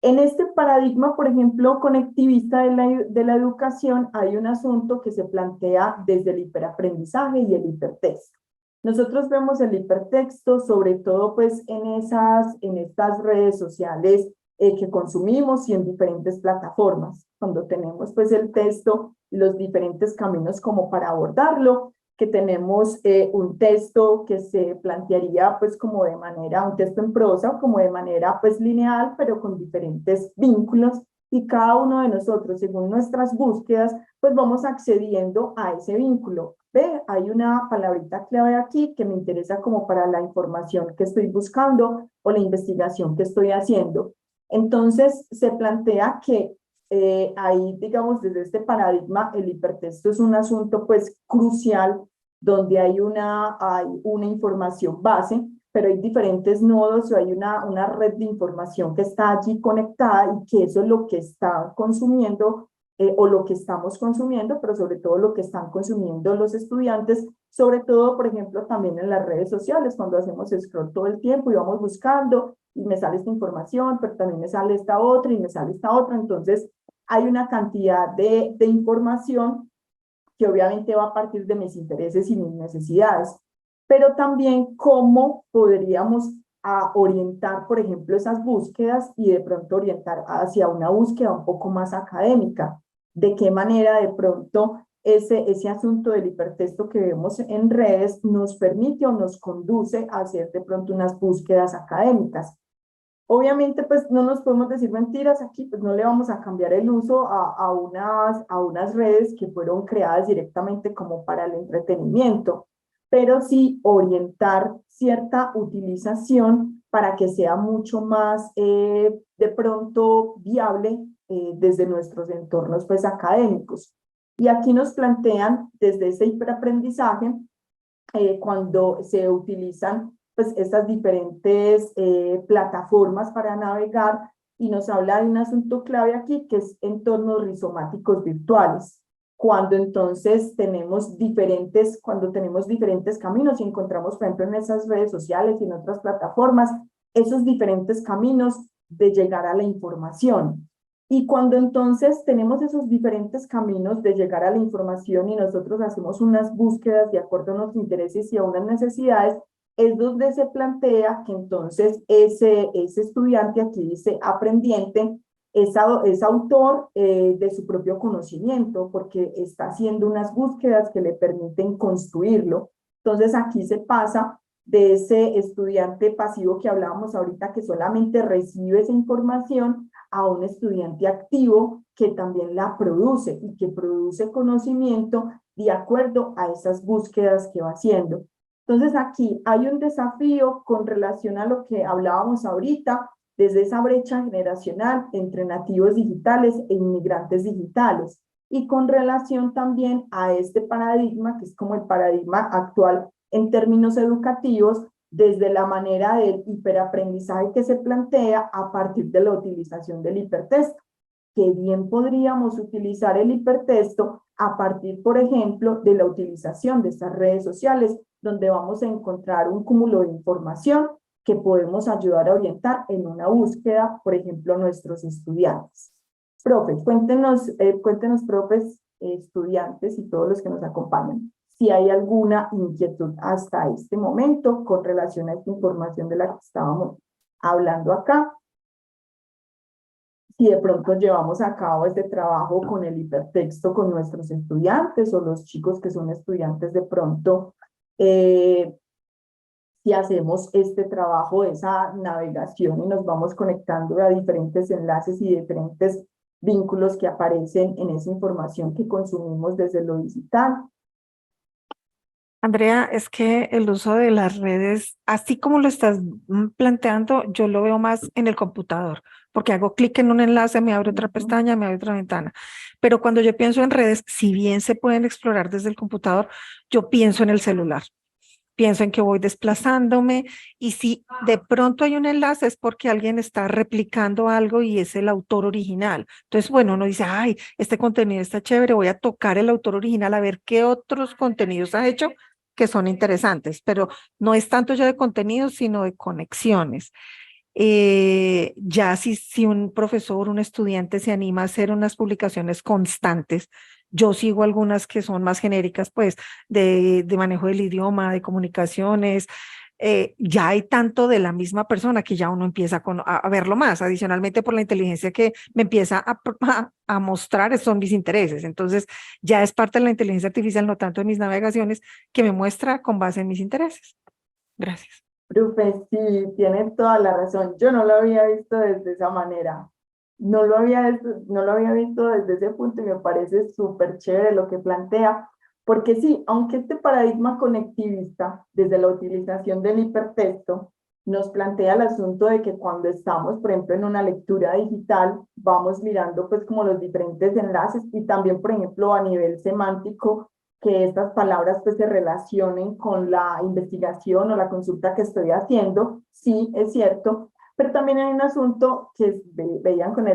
En este paradigma, por ejemplo, conectivista de la educación, hay un asunto que se plantea desde el hiperaprendizaje y el hipertexto. Nosotros vemos el hipertexto sobre todo pues en estas redes sociales que consumimos y en diferentes plataformas, cuando tenemos pues el texto y los diferentes caminos como para abordarlo, que tenemos un texto que se plantearía pues como de manera, un texto en prosa, como de manera pues lineal, pero con diferentes vínculos, y cada uno de nosotros, según nuestras búsquedas, pues vamos accediendo a ese vínculo. Ve, hay una palabrita clave aquí que me interesa como para la información que estoy buscando o la investigación que estoy haciendo. Entonces se plantea que ahí, digamos, desde este paradigma, el hipertexto es un asunto pues crucial, donde hay una información base, pero hay diferentes nodos o hay una red de información que está allí conectada, y que eso es lo que está consumiendo o lo que estamos consumiendo, pero sobre todo lo que están consumiendo los estudiantes, sobre todo, por ejemplo, también en las redes sociales, cuando hacemos scroll todo el tiempo y vamos buscando, y me sale esta información, pero también me sale esta otra y me sale esta otra. Entonces, hay una cantidad de información que obviamente va a partir de mis intereses y mis necesidades, pero también cómo podríamos orientar, por ejemplo, esas búsquedas y de pronto orientar hacia una búsqueda un poco más académica. De qué manera de pronto ese asunto del hipertexto que vemos en redes nos permite o nos conduce a hacer de pronto unas búsquedas académicas. Obviamente, pues no nos podemos decir mentiras aquí, pues no le vamos a cambiar el uso a unas redes que fueron creadas directamente como para el entretenimiento, pero sí orientar cierta utilización para que sea mucho más de pronto viable desde nuestros entornos pues académicos. Y aquí nos plantean desde ese hiperaprendizaje cuando se utilizan pues estas diferentes plataformas para navegar, y nos habla de un asunto clave aquí que es entornos rizomáticos virtuales. Cuando entonces cuando tenemos diferentes caminos y encontramos, por ejemplo, en esas redes sociales y en otras plataformas, esos diferentes caminos de llegar a la información. Y cuando entonces tenemos esos diferentes caminos de llegar a la información y nosotros hacemos unas búsquedas de acuerdo a nuestros intereses y a unas necesidades, es donde se plantea que entonces ese estudiante, aquí dice aprendiente, es autor de su propio conocimiento porque está haciendo unas búsquedas que le permiten construirlo. Entonces aquí se pasa de ese estudiante pasivo que hablábamos ahorita, que solamente recibe esa información, a un estudiante activo que también la produce y que produce conocimiento de acuerdo a esas búsquedas que va haciendo. Entonces aquí hay un desafío con relación a lo que hablábamos ahorita, desde esa brecha generacional entre nativos digitales e inmigrantes digitales, y con relación también a este paradigma, que es como el paradigma actual en términos educativos, desde la manera del hiperaprendizaje que se plantea a partir de la utilización del hipertexto, que bien podríamos utilizar el hipertexto a partir, por ejemplo, de la utilización de estas redes sociales, donde vamos a encontrar un cúmulo de información que podemos ayudar a orientar en una búsqueda, por ejemplo, a nuestros estudiantes. Profe, cuéntenos, profes, estudiantes y todos los que nos acompañan, si hay alguna inquietud hasta este momento con relación a esta información de la que estábamos hablando acá. Si de pronto llevamos a cabo este trabajo con el hipertexto con nuestros estudiantes o los chicos que son estudiantes de pronto, si hacemos este trabajo de esa navegación y nos vamos conectando a diferentes enlaces y diferentes vínculos que aparecen en esa información que consumimos desde lo digital. Andrea, es que el uso de las redes, así como lo estás planteando, yo lo veo más en el computador, porque hago clic en un enlace, me abre otra pestaña, me abre otra ventana. Pero cuando yo pienso en redes, si bien se pueden explorar desde el computador, yo pienso en el celular. Pienso en que voy desplazándome y si de pronto hay un enlace es porque alguien está replicando algo y es el autor original. Entonces, bueno, uno dice, ay, este contenido está chévere, voy a tocar el autor original a ver qué otros contenidos ha hecho que son interesantes, pero no es tanto ya de contenidos, sino de conexiones. Ya si un profesor, un estudiante se anima a hacer unas publicaciones constantes, yo sigo algunas que son más genéricas, pues, de manejo del idioma, de comunicaciones, ya hay tanto de la misma persona que ya uno empieza a verlo más, adicionalmente por la inteligencia que me empieza a mostrar son mis intereses, entonces ya es parte de la inteligencia artificial, no tanto de mis navegaciones, que me muestra con base en mis intereses. Gracias. Profe, sí, tiene toda la razón. Yo no lo había visto desde esa manera. No lo había visto desde ese punto y me parece súper chévere lo que plantea, porque sí, aunque este paradigma conectivista, desde la utilización del hipertexto, nos plantea el asunto de que cuando estamos, por ejemplo, en una lectura digital, vamos mirando pues como los diferentes enlaces y también, por ejemplo, a nivel semántico, que estas palabras pues se relacionen con la investigación o la consulta que estoy haciendo, sí, es cierto, pero también hay un asunto que veían con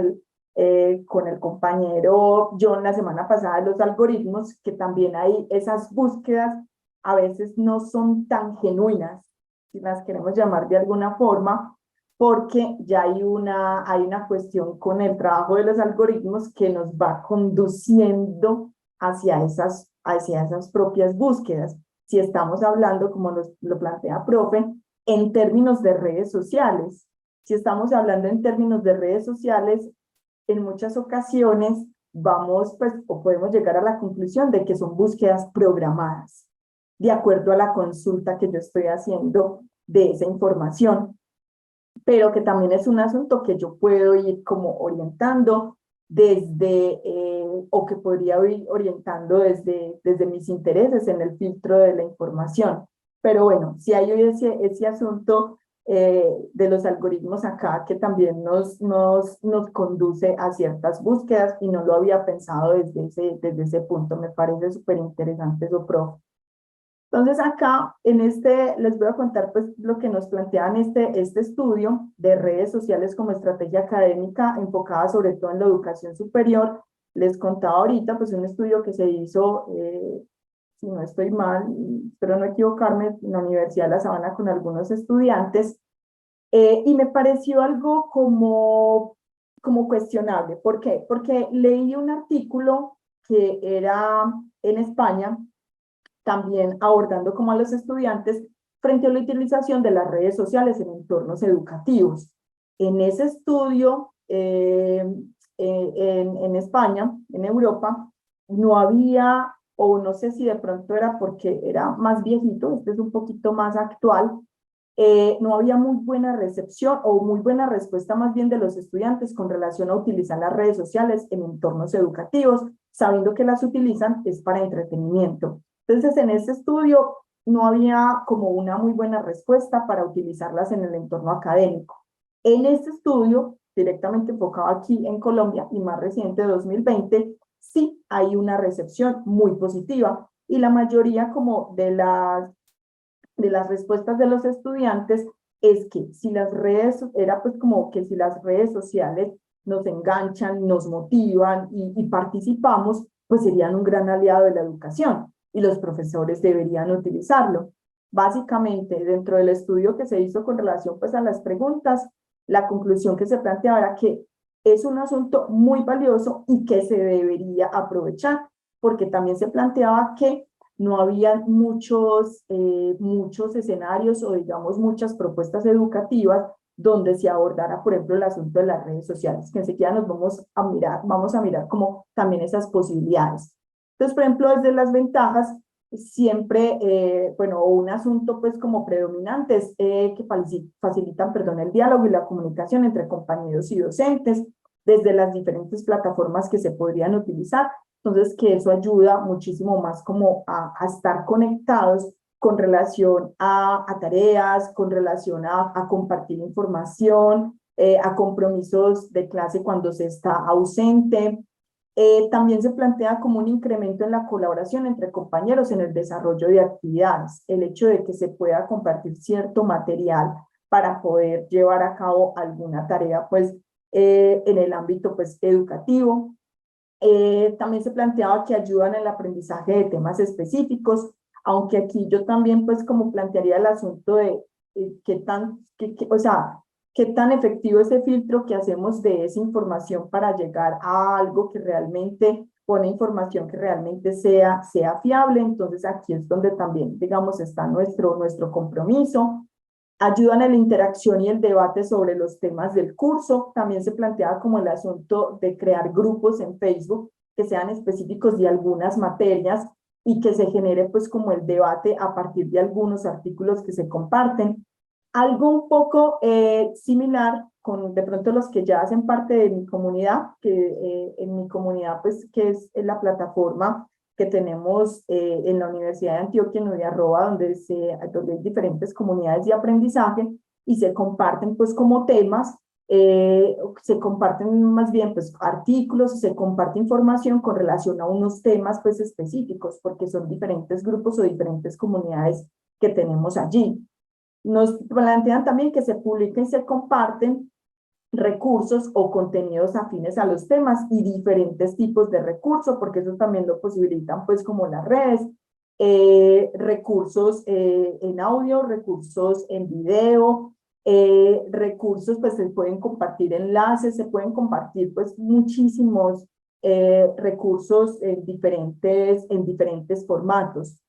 el compañero John la semana pasada de los algoritmos, que también hay esas búsquedas a veces no son tan genuinas, si las queremos llamar de alguna forma, porque ya hay una cuestión con el trabajo de los algoritmos que nos va conduciendo hacia esas propias búsquedas. Si estamos hablando, como lo plantea profe, en términos de redes sociales. Si estamos hablando en términos de redes sociales, en muchas ocasiones vamos, pues, o podemos llegar a la conclusión de que son búsquedas programadas, de acuerdo a la consulta que yo estoy haciendo de esa información, pero que también es un asunto que yo puedo ir como orientando desde, o que podría ir orientando desde mis intereses en el filtro de la información. Pero bueno, si hay ese asunto de los algoritmos acá que también nos conduce a ciertas búsquedas y no lo había pensado desde ese punto. Me parece súper interesante eso, profe. Entonces acá les voy a contar pues lo que nos plantean este estudio de redes sociales como estrategia académica enfocada sobre todo en la educación superior. Les contaba ahorita pues un estudio que se hizo, si no estoy mal, espero no equivocarme, en la Universidad de La Sabana con algunos estudiantes, y me pareció algo como cuestionable. ¿Por qué? Porque leí un artículo que era en España, también abordando como a los estudiantes frente a la utilización de las redes sociales en entornos educativos. En ese estudio, en España, en Europa, no había, o no sé si de pronto era porque era más viejito, este es un poquito más actual, no había muy buena recepción o muy buena respuesta más bien de los estudiantes con relación a utilizar las redes sociales en entornos educativos, sabiendo que las utilizan es para entretenimiento. Entonces, en este estudio no había como una muy buena respuesta para utilizarlas en el entorno académico. En este estudio, directamente enfocado aquí en Colombia y más reciente, 2020, sí hay una recepción muy positiva y la mayoría como de las respuestas de los estudiantes es que si las redes, era pues como que si las redes sociales nos enganchan, nos motivan y participamos, pues serían un gran aliado de la educación y los profesores deberían utilizarlo. Básicamente, dentro del estudio que se hizo con relación pues a las preguntas, la conclusión que se planteaba era que es un asunto muy valioso y que se debería aprovechar, porque también se planteaba que no había muchos escenarios o digamos muchas propuestas educativas donde se abordara, por ejemplo, el asunto de las redes sociales, que enseguida nos vamos a mirar como también esas posibilidades. Entonces, por ejemplo, desde las ventajas, siempre, bueno, un asunto pues como predominante es que facilitan, perdón, el diálogo y la comunicación entre compañeros y docentes desde las diferentes plataformas que se podrían utilizar. Entonces, que eso ayuda muchísimo más como a estar conectados con relación a tareas, con relación a compartir información, a compromisos de clase cuando se está ausente. También se plantea como un incremento en la colaboración entre compañeros en el desarrollo de actividades, el hecho de que se pueda compartir cierto material para poder llevar a cabo alguna tarea pues en el ámbito pues educativo. También se planteaba que ayudan en el aprendizaje de temas específicos, aunque aquí yo también pues como plantearía el asunto de o sea, qué tan efectivo ese filtro que hacemos de esa información para llegar a algo que realmente pone información que realmente sea fiable. Entonces aquí es donde también, digamos, está nuestro compromiso. Ayudan en la interacción y el debate sobre los temas del curso. También se planteaba como el asunto de crear grupos en Facebook que sean específicos de algunas materias y que se genere pues como el debate a partir de algunos artículos que se comparten. Algo un poco similar con de pronto los que ya hacen parte de mi comunidad, que en mi comunidad pues que es la plataforma que tenemos en la Universidad de Antioquia, en Udiarroba, donde hay diferentes comunidades de aprendizaje y se comparten pues como temas, se comparten más bien pues artículos, se comparte información con relación a unos temas pues específicos, porque son diferentes grupos o diferentes comunidades que tenemos allí. Nos plantean también que se publiquen y se comparten recursos o contenidos afines a los temas y diferentes tipos de recursos, porque eso también lo posibilitan pues como las redes, recursos en audio, recursos en video, recursos pues se pueden compartir enlaces, se pueden compartir pues muchísimos recursos en diferentes formatos.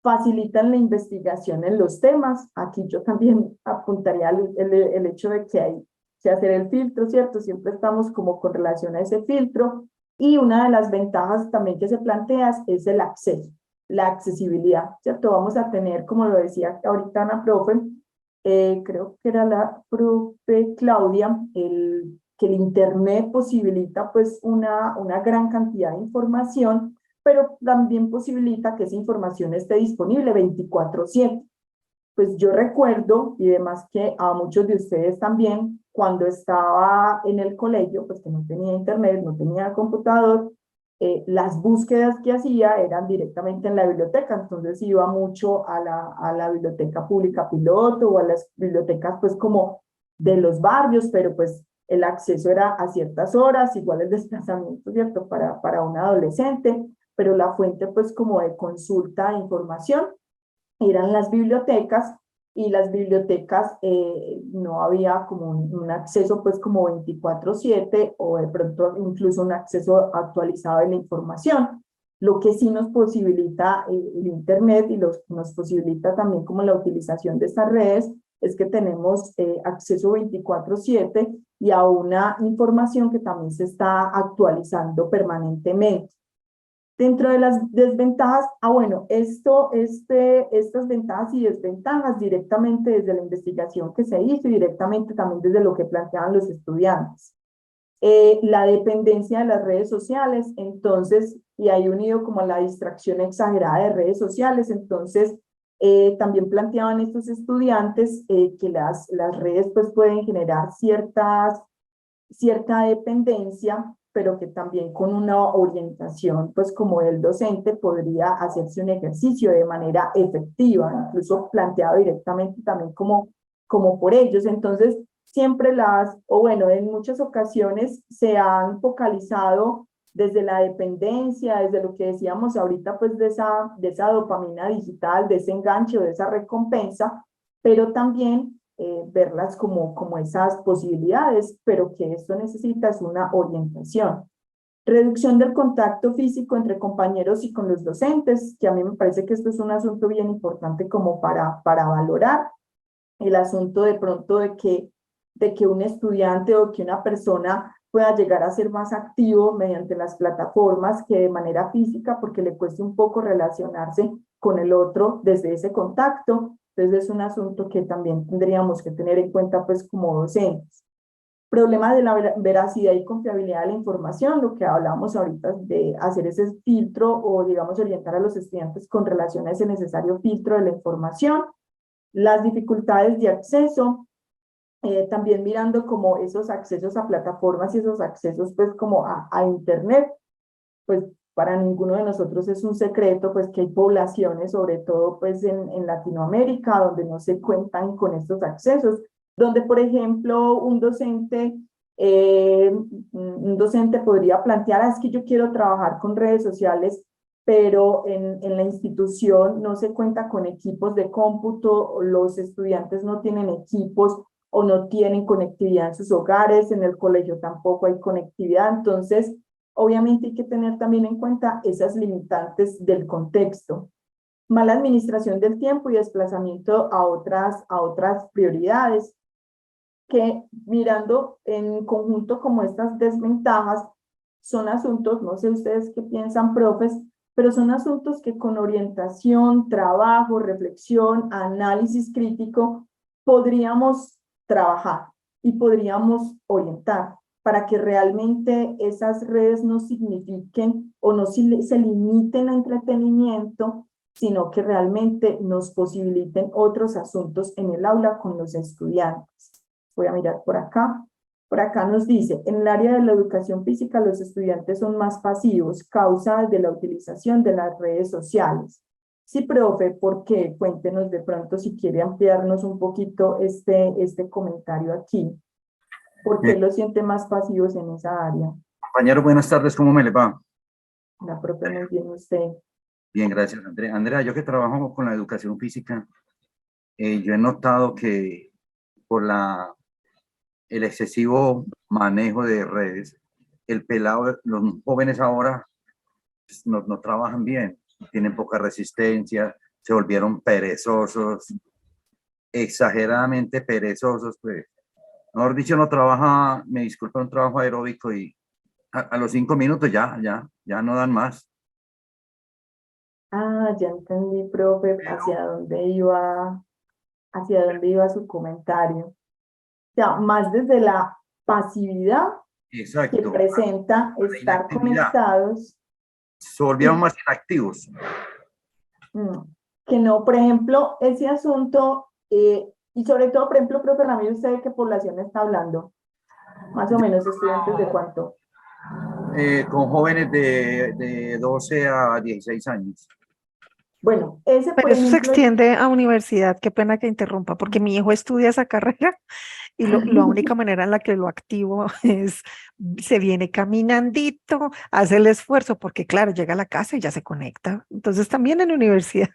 Facilitan la investigación en los temas. Aquí yo también apuntaría el hecho de que hay que hacer el filtro, ¿cierto? Siempre estamos como con relación a ese filtro. Y una de las ventajas también que se plantea es el acceso, la accesibilidad, ¿cierto? Vamos a tener, como lo decía ahorita Ana profe, creo que era la profe Claudia, que el Internet posibilita pues una gran cantidad de información, pero también posibilita que esa información esté disponible 24/7. Pues yo recuerdo, y además que a muchos de ustedes también, cuando estaba en el colegio, pues que no tenía internet, no tenía computador, las búsquedas que hacía eran directamente en la biblioteca, entonces iba mucho a la biblioteca pública piloto o a las bibliotecas pues como de los barrios, pero pues el acceso era a ciertas horas, igual el desplazamiento, ¿cierto? Para un adolescente, pero la fuente pues como de consulta de información eran las bibliotecas, y las bibliotecas no había como un acceso pues como 24/7 o de pronto incluso un acceso actualizado de la información. Lo que sí nos posibilita el Internet y nos posibilita también como la utilización de estas redes es que tenemos acceso 24/7 y a una información que también se está actualizando permanentemente. Dentro de las desventajas, bueno, estas ventajas y desventajas directamente desde la investigación que se hizo y directamente también desde lo que planteaban los estudiantes. La dependencia de las redes sociales, entonces, y ahí unido como a la distracción exagerada de redes sociales, entonces, también planteaban estos estudiantes que las redes pues pueden generar cierta dependencia, pero que también con una orientación, pues como el docente, podría hacerse un ejercicio de manera efectiva, incluso planteado directamente también como por ellos. Entonces, siempre o bueno, en muchas ocasiones se han focalizado desde la dependencia, desde lo que decíamos ahorita, pues de esa dopamina digital, de ese enganche, de esa recompensa, pero también verlas como esas posibilidades, pero que esto necesita es una orientación. Reducción del contacto físico entre compañeros y con los docentes, que a mí me parece que esto es un asunto bien importante como para valorar. El asunto de pronto de que un estudiante o que una persona pueda llegar a ser más activo mediante las plataformas que de manera física, porque le cueste un poco relacionarse con el otro desde ese contacto. Entonces es un asunto que también tendríamos que tener en cuenta pues como docentes. Problema de la veracidad y confiabilidad de la información, lo que hablamos ahorita de hacer ese filtro o digamos orientar a los estudiantes con relación a ese necesario filtro de la información. Las dificultades de acceso, también mirando como esos accesos a plataformas y esos accesos pues como a internet, pues para ninguno de nosotros es un secreto pues que hay poblaciones, sobre todo pues en Latinoamérica, donde no se cuentan con estos accesos, donde por ejemplo un docente podría plantear, es que yo quiero trabajar con redes sociales, pero en la institución no se cuenta con equipos de cómputo, los estudiantes no tienen equipos o no tienen conectividad en sus hogares, en el colegio tampoco hay conectividad, entonces obviamente hay que tener también en cuenta esas limitantes del contexto. Mala administración del tiempo y desplazamiento a otras prioridades, que mirando en conjunto como estas desventajas, son asuntos, no sé ustedes qué piensan, profes, pero son asuntos que con orientación, trabajo, reflexión, análisis crítico, podríamos trabajar y podríamos orientar para que realmente esas redes no signifiquen o no se limiten a entretenimiento, sino que realmente nos posibiliten otros asuntos en el aula con los estudiantes. Voy a mirar por acá. Por acá nos dice, en el área de la educación física los estudiantes son más pasivos, causa de la utilización de las redes sociales. Sí, profe, ¿por qué? Cuéntenos de pronto si quiere ampliarnos un poquito este comentario aquí. ¿Por qué los siente más pasivos en esa área? Compañero, buenas tardes, ¿cómo me le va? La profe, muy bien, usted. Bien, gracias, Andrea. Andrea, yo que trabajo con la educación física, yo he notado que por el excesivo manejo de redes, el pelado, los jóvenes ahora pues, no trabajan bien, tienen poca resistencia, se volvieron perezosos, exageradamente perezosos, pues. Mejor dicho, no trabaja, me disculpa, un trabajo aeróbico y A los 5 minutos ya no dan más. Ah, ya entendí, profe, hacia dónde iba su comentario. O sea, más desde la pasividad que Exacto, presenta la estar inactividad. conectados, Se volvieron más inactivos. mm, que no, por ejemplo, ese asunto, y sobre todo, por ejemplo, profe Ramiro, ¿usted de qué población está hablando? Más o menos, estudiantes de cuánto. Con jóvenes de 12 a 16 años. Bueno, ese, por Pero eso se ejemplo, extiende a universidad, qué pena que interrumpa, porque mi hijo estudia esa carrera y la única manera en la que lo activo es, se viene caminandito, hace el esfuerzo, porque claro, llega a la casa y ya se conecta. Entonces también en la universidad.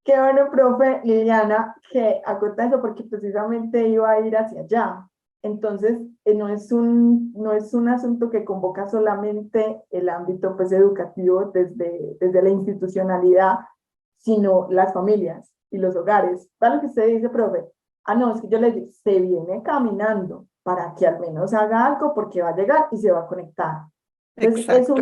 qué bueno, profe Liliana, que acota eso, porque precisamente iba a ir hacia allá. Entonces, no es un asunto que convoca solamente el ámbito pues, educativo desde la institucionalidad, sino las familias y los hogares. ¿Vale lo que usted dice, profe? Ah, no, es que yo le digo, se viene caminando para que al menos haga algo porque va a llegar y se va a conectar. Entonces, Exacto.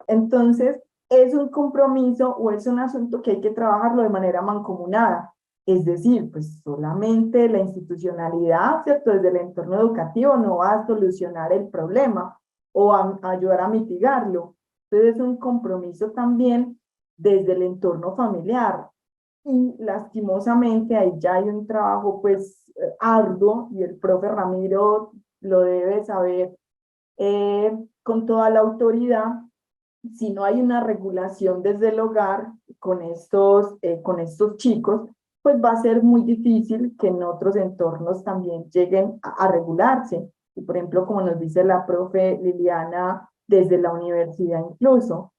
entonces, es un compromiso o es un asunto que hay que trabajarlo de manera mancomunada. Es decir, pues solamente la institucionalidad, ¿cierto? Desde el entorno educativo no va a solucionar el problema o a ayudar a mitigarlo. Entonces, es un compromiso también desde el entorno familiar. Y lastimosamente ahí ya hay un trabajo pues arduo y el profe Ramiro lo debe saber con toda la autoridad. Si no hay una regulación desde el hogar con estos chicos, pues va a ser muy difícil que en otros entornos también lleguen a regularse. Y por ejemplo, como nos dice la profe Liliana, desde la universidad incluso,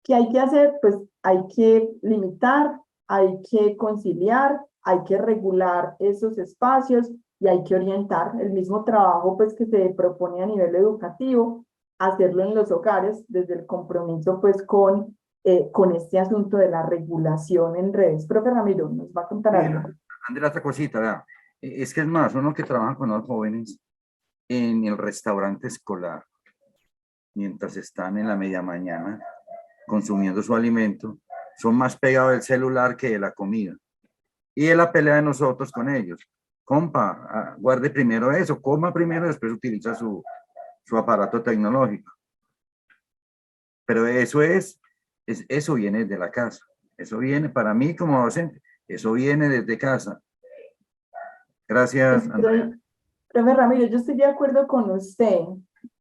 ¿qué hay que hacer? Pues hay que limitar, hay que conciliar, hay que regular esos espacios y hay que orientar el mismo trabajo pues que se propone a nivel educativo, hacerlo en los hogares desde el compromiso pues con este asunto de la regulación en redes. Profe Ramiro, ¿nos va a contar algo? Andrea, otra cosita, vea. Es que es más, uno que trabaja con los jóvenes en el restaurante escolar, mientras están en la media mañana consumiendo su alimento, son más pegados del celular que de la comida. Y es la pelea de nosotros con ellos. Compa, guarde primero eso, coma primero, después utiliza su aparato tecnológico. Pero eso viene de la casa. Eso viene para mí como docente. Eso viene desde casa. Gracias, Andrea. Profe Ramiro, yo estoy de acuerdo con usted.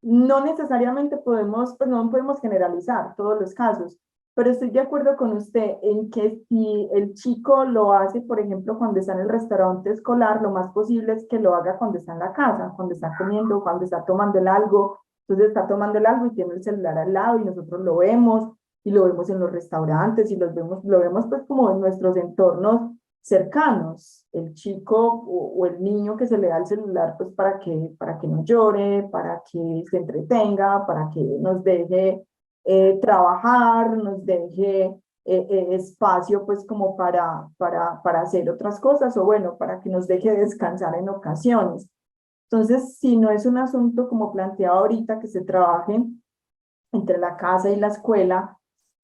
No necesariamente pues no podemos generalizar todos los casos, pero estoy de acuerdo con usted en que si el chico lo hace, por ejemplo, cuando está en el restaurante escolar, lo más posible es que lo haga cuando está en la casa, cuando está comiendo, cuando está tomando el algo. Entonces está tomando el algo y tiene el celular al lado y nosotros lo vemos y lo vemos en los restaurantes y lo vemos pues como en nuestros entornos cercanos, el chico o el niño que se le da el celular pues para que no llore, para que se entretenga, para que nos deje trabajar, nos deje espacio pues como para hacer otras cosas o bueno, para que nos deje descansar en ocasiones. Entonces, si no es un asunto como planteado ahorita que se trabaje entre la casa y la escuela,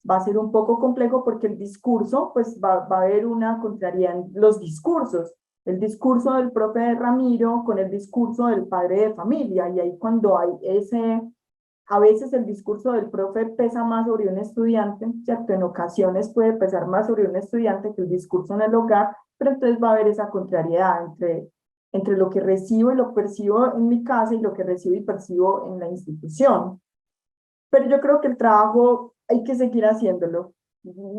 va a ser un poco complejo porque el discurso, pues va a haber una contrariedad en los discursos. El discurso del profe Ramiro con el discurso del padre de familia. Y ahí cuando hay a veces el discurso del profe pesa más sobre un estudiante, ¿cierto? En ocasiones puede pesar más sobre un estudiante que el discurso en el hogar, pero entonces va a haber esa contrariedad entre lo que recibo y lo percibo en mi casa y lo que recibo y percibo en la institución. Pero yo creo que el trabajo hay que seguir haciéndolo.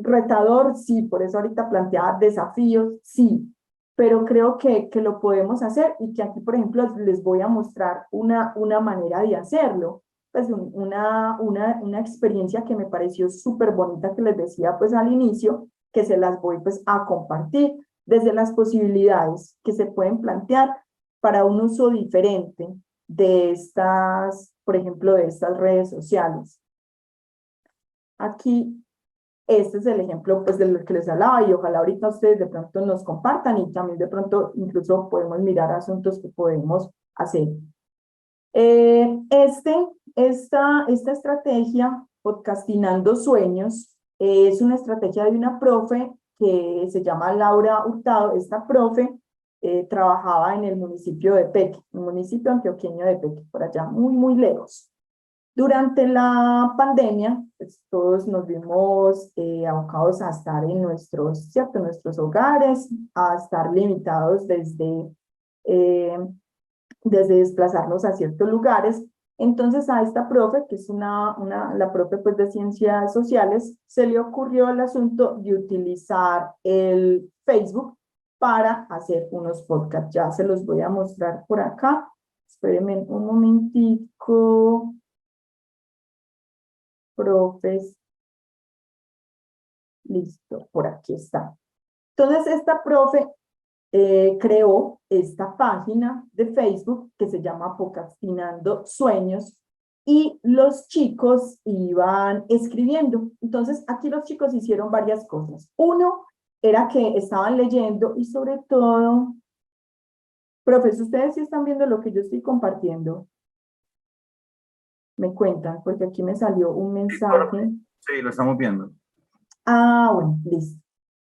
Retador, sí, por eso ahorita planteaba desafíos, sí, pero creo que lo podemos hacer y que aquí, por ejemplo, les voy a mostrar una manera de hacerlo. Pues una experiencia que me pareció súper bonita que les decía pues al inicio, que se las voy pues a compartir desde las posibilidades que se pueden plantear para un uso diferente de estas, por ejemplo, de estas redes sociales. Aquí, este es el ejemplo pues de lo que les hablaba y ojalá ahorita ustedes de pronto nos compartan y también de pronto incluso podemos mirar asuntos que podemos hacer. Esta estrategia, Podcastinando Sueños, es una estrategia de una profe que se llama Laura Hurtado. Esta profe trabajaba en el municipio de Peque, el municipio antioqueño de Peque, por allá muy, muy lejos. Durante la pandemia, pues, todos nos vimos abocados a estar en nuestros hogares, a estar limitados desde desplazarnos a ciertos lugares. Entonces a esta profe, que es la profe pues, de Ciencias Sociales, se le ocurrió el asunto de utilizar el Facebook para hacer unos podcasts. Ya se los voy a mostrar por acá. Espérenme un momentico. Profes. Listo, por aquí está. Entonces esta profe creó esta página de Facebook que se llama Podcastinando Sueños y los chicos iban escribiendo. Entonces aquí los chicos hicieron varias cosas. Uno era que estaban leyendo y sobre todo, profes, ustedes sí están viendo lo que yo estoy compartiendo. Me cuentan, porque aquí me salió un mensaje. Sí, lo estamos viendo. Ah, bueno, listo.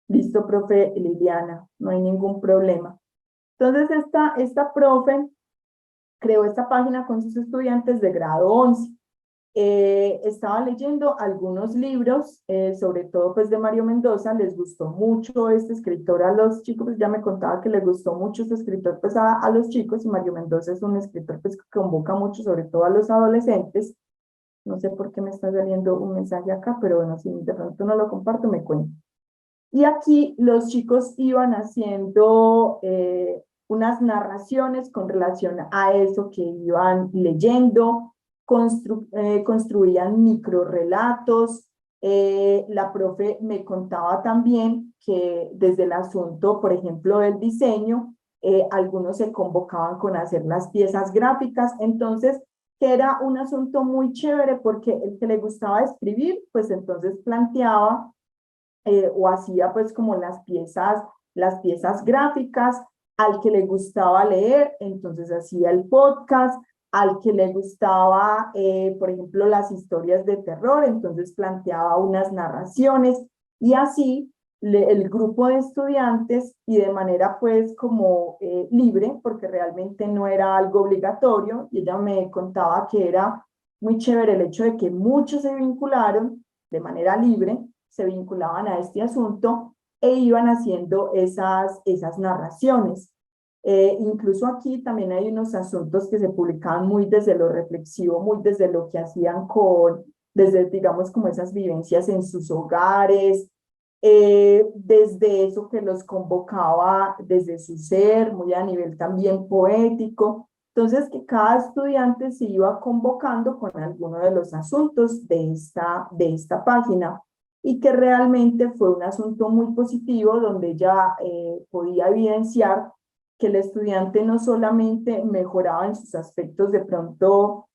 Listo, profe Liliana, no hay ningún problema. Entonces, esta profe creó esta página con sus estudiantes de grado 11. Estaba leyendo algunos libros, sobre todo pues de Mario Mendoza. Les gustó mucho este escritor a los chicos, pues ya me contaba que les gustó mucho este escritor pues a los chicos, y Mario Mendoza es un escritor pues que convoca mucho, sobre todo a los adolescentes. No sé por qué me está saliendo un mensaje acá, pero bueno, si de pronto no lo comparto, me cuento. Y aquí los chicos iban haciendo unas narraciones con relación a eso que iban leyendo, construían microrelatos. La profe me contaba también que desde el asunto, por ejemplo, del diseño, algunos se convocaban con hacer las piezas gráficas. Entonces, que era un asunto muy chévere porque el que le gustaba escribir, pues entonces planteaba o hacía pues como las piezas gráficas. Al que le gustaba leer, entonces hacía el podcast. Al que le gustaba, por ejemplo, las historias de terror, entonces planteaba unas narraciones, y así el grupo de estudiantes, y de manera pues como libre, porque realmente no era algo obligatorio, y ella me contaba que era muy chévere el hecho de que muchos se vincularon de manera libre, se vinculaban a este asunto e iban haciendo esas narraciones. Incluso aquí también hay unos asuntos que se publicaban muy desde lo reflexivo, muy desde lo que hacían desde digamos como esas vivencias en sus hogares, desde eso que los convocaba desde su ser, muy a nivel también poético. Entonces, que cada estudiante se iba convocando con alguno de los asuntos de esta página, y que realmente fue un asunto muy positivo donde ella podía evidenciar que el estudiante no solamente mejoraba en sus aspectos de pronto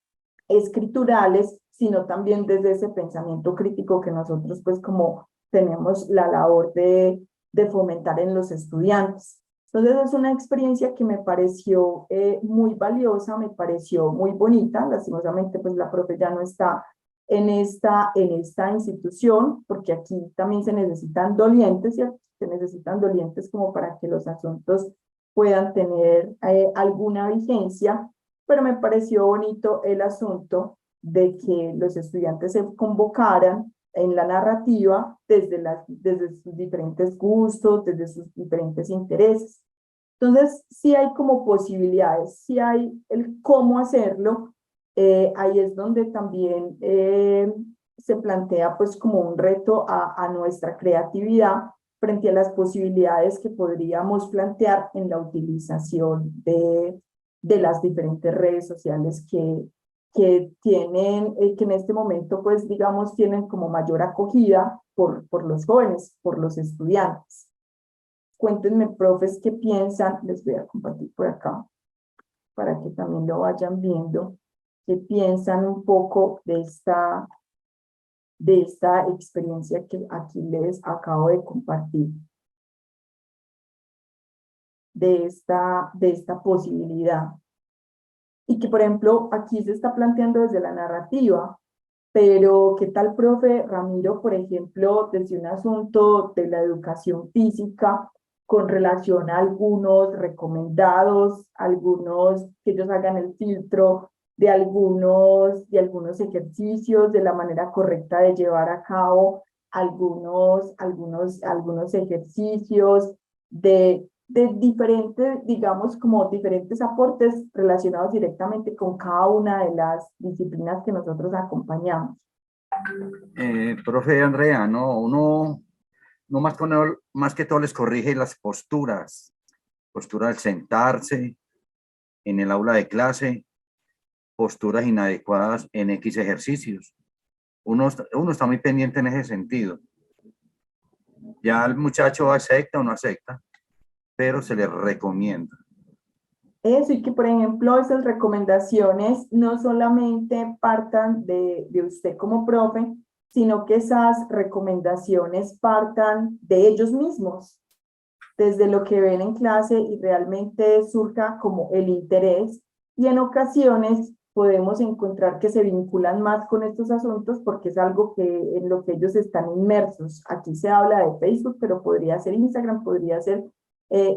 escriturales, sino también desde ese pensamiento crítico que nosotros pues como tenemos la labor de fomentar en los estudiantes. Entonces es una experiencia que me pareció muy valiosa, me pareció muy bonita. Lastimosamente pues la profe ya no está en esta institución, porque aquí también se necesitan dolientes, ¿cierto? Se necesitan dolientes como para que los asuntos puedan tener alguna vigencia, pero me pareció bonito el asunto de que los estudiantes se convocaran en la narrativa desde sus diferentes gustos, desde sus diferentes intereses. Entonces, sí hay como posibilidades, sí hay el cómo hacerlo. Ahí es donde también se plantea pues como un reto a nuestra creatividad frente a las posibilidades que podríamos plantear en la utilización de las diferentes redes sociales que tienen, que en este momento, pues, digamos, tienen como mayor acogida por los jóvenes, por los estudiantes. Cuéntenme, profes, qué piensan. Les voy a compartir por acá para que también lo vayan viendo. ¿Qué piensan un poco de esta experiencia que aquí les acabo de compartir? De esta posibilidad. y que, por ejemplo, aquí se está planteando desde la narrativa, pero ¿qué tal, profe Ramiro, por ejemplo, desde un asunto de la educación física con relación a algunos recomendados, algunos que ellos hagan el filtro de algunos ejercicios, de la manera correcta de llevar a cabo algunos ejercicios, de diferentes, digamos, como diferentes aportes relacionados directamente con cada una de las disciplinas que nosotros acompañamos. Profe Andrea, no, uno no más que todo les corrige las posturas, postura al sentarse en el aula de clase, posturas inadecuadas en X ejercicios. Uno está muy pendiente en ese sentido. Ya el muchacho acepta o no acepta, pero se le recomienda. Eso, y que por ejemplo esas recomendaciones no solamente partan de usted como profe, sino que esas recomendaciones partan de ellos mismos, desde lo que ven en clase y realmente surja como el interés. Y en ocasiones podemos encontrar que se vinculan más con estos asuntos porque es algo que en lo que ellos están inmersos. Aquí se habla de Facebook, pero podría ser Instagram, podría ser,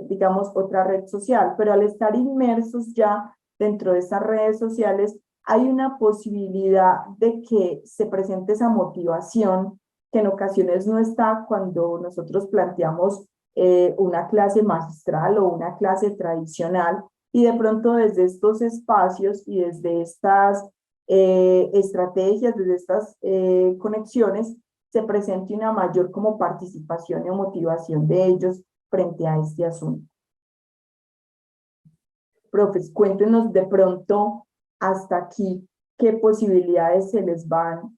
digamos, otra red social. Pero al estar inmersos ya dentro de esas redes sociales, hay una posibilidad de que se presente esa motivación que en ocasiones no está cuando nosotros planteamos una clase magistral o una clase tradicional, y de pronto desde estos espacios y desde estas estrategias, desde estas conexiones, se presente una mayor como participación y motivación de ellos frente a este asunto. Profes, cuéntenos de pronto hasta aquí qué posibilidades se les van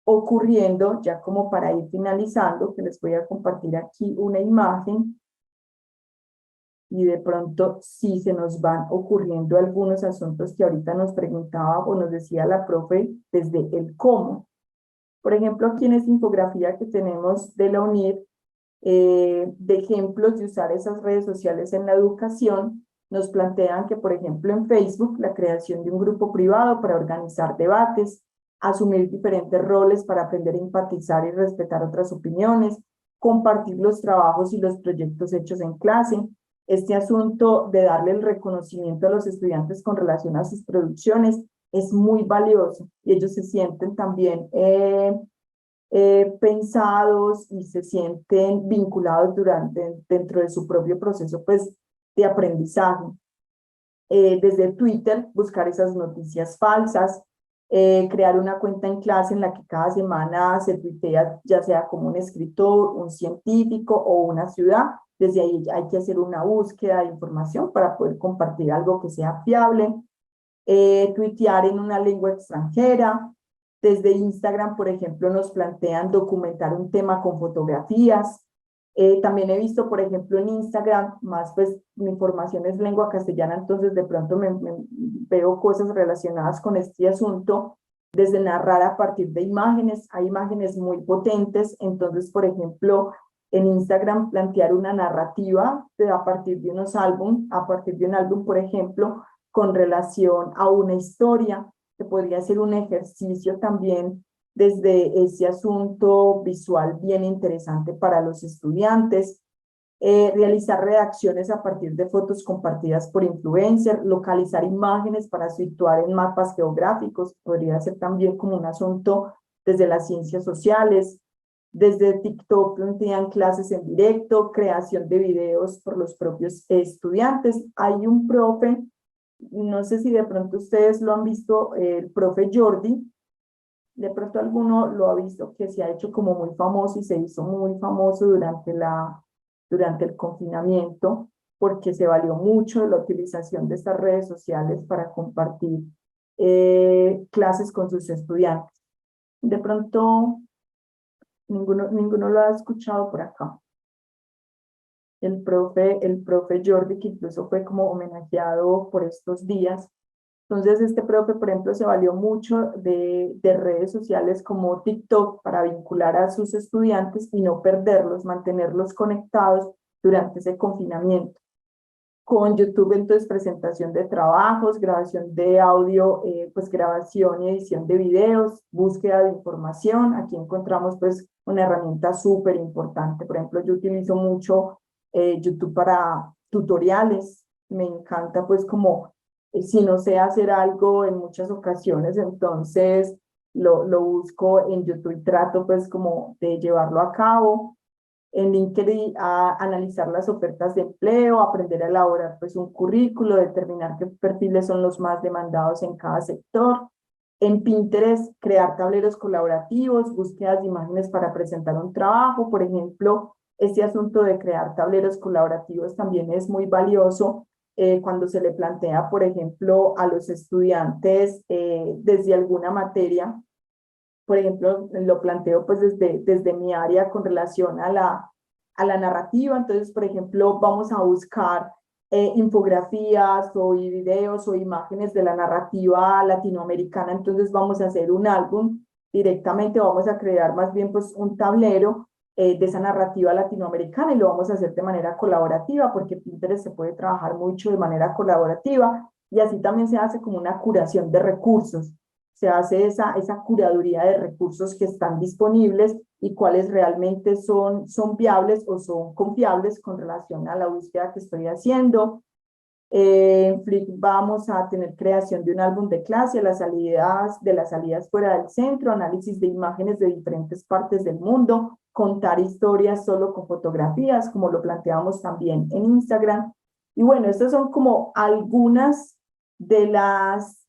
ocurriendo, ya como para ir finalizando, que les voy a compartir aquí una imagen, y de pronto sí se nos van ocurriendo algunos asuntos que ahorita nos preguntaba o nos decía la profe desde el cómo. Por ejemplo, aquí en esta infografía que tenemos de la UNIR, de ejemplos de usar esas redes sociales en la educación, nos plantean que, por ejemplo, en Facebook, la creación de un grupo privado para organizar debates, asumir diferentes roles para aprender a empatizar y respetar otras opiniones, compartir los trabajos y los proyectos hechos en clase. Este asunto de darle el reconocimiento a los estudiantes con relación a sus producciones es muy valioso y ellos se sienten también pensados y se sienten vinculados dentro de su propio proceso pues, de aprendizaje. Desde Twitter, buscar esas noticias falsas, crear una cuenta en clase en la que cada semana se tuitea, ya sea como un escritor, un científico o una ciudad. Desde ahí hay que hacer una búsqueda de información para poder compartir algo que sea fiable. Tuitear en una lengua extranjera. Desde Instagram, por ejemplo, nos plantean documentar un tema con fotografías. También he visto, por ejemplo, en Instagram, más pues mi información es lengua castellana, entonces de pronto me veo cosas relacionadas con este asunto, desde narrar a partir de imágenes. Hay imágenes muy potentes, entonces, por ejemplo, en Instagram plantear una narrativa a partir de a partir de un álbum, por ejemplo, con relación a una historia, que podría ser un ejercicio también desde ese asunto visual bien interesante para los estudiantes. Realizar redacciones a partir de fotos compartidas por influencers, localizar imágenes para situar en mapas geográficos, podría ser también como un asunto desde las ciencias sociales. Desde TikTok plantean clases en directo, creación de videos por los propios estudiantes. Hay un profe, no sé si de pronto ustedes lo han visto, el profe Jordi, de pronto alguno lo ha visto, que se ha hecho como muy famoso y se hizo muy famoso durante el confinamiento, porque se valió mucho de la utilización de estas redes sociales para compartir clases con sus estudiantes. De pronto ninguno lo ha escuchado por acá. El profe Jordi, que incluso fue como homenajeado por estos días. Entonces, este profe, por ejemplo, se valió mucho de redes sociales como TikTok para vincular a sus estudiantes y no perderlos, mantenerlos conectados durante ese confinamiento. con YouTube, entonces presentación de trabajos, grabación de audio, pues grabación y edición de videos, búsqueda de información. Aquí encontramos pues una herramienta súper importante. Por ejemplo, yo utilizo mucho YouTube para tutoriales. Me encanta pues como si no sé hacer algo en muchas ocasiones, entonces lo busco en YouTube y trato pues como de llevarlo a cabo. En LinkedIn a analizar las ofertas de empleo, aprender a elaborar pues un currículo, determinar qué perfiles son los más demandados en cada sector. En Pinterest, crear tableros colaborativos, búsquedas de imágenes para presentar un trabajo. Por ejemplo, este asunto de crear tableros colaborativos también es muy valioso cuando se le plantea, por ejemplo, a los estudiantes desde alguna materia. Por ejemplo, lo planteo pues desde mi área con relación a la narrativa. Entonces, por ejemplo, vamos a buscar infografías o videos o imágenes de la narrativa latinoamericana. Entonces vamos a hacer un álbum directamente, vamos a crear más bien pues un tablero de esa narrativa latinoamericana y lo vamos a hacer de manera colaborativa porque Pinterest se puede trabajar mucho de manera colaborativa y así también se hace como una curación de recursos. Se hace esa curaduría de recursos que están disponibles y cuáles realmente son viables o son confiables con relación a la búsqueda que estoy haciendo. En Flick vamos a tener creación de un álbum de clase, las salidas fuera del centro, análisis de imágenes de diferentes partes del mundo, contar historias solo con fotografías, como lo planteamos también en Instagram. Y bueno, estas son como algunas de las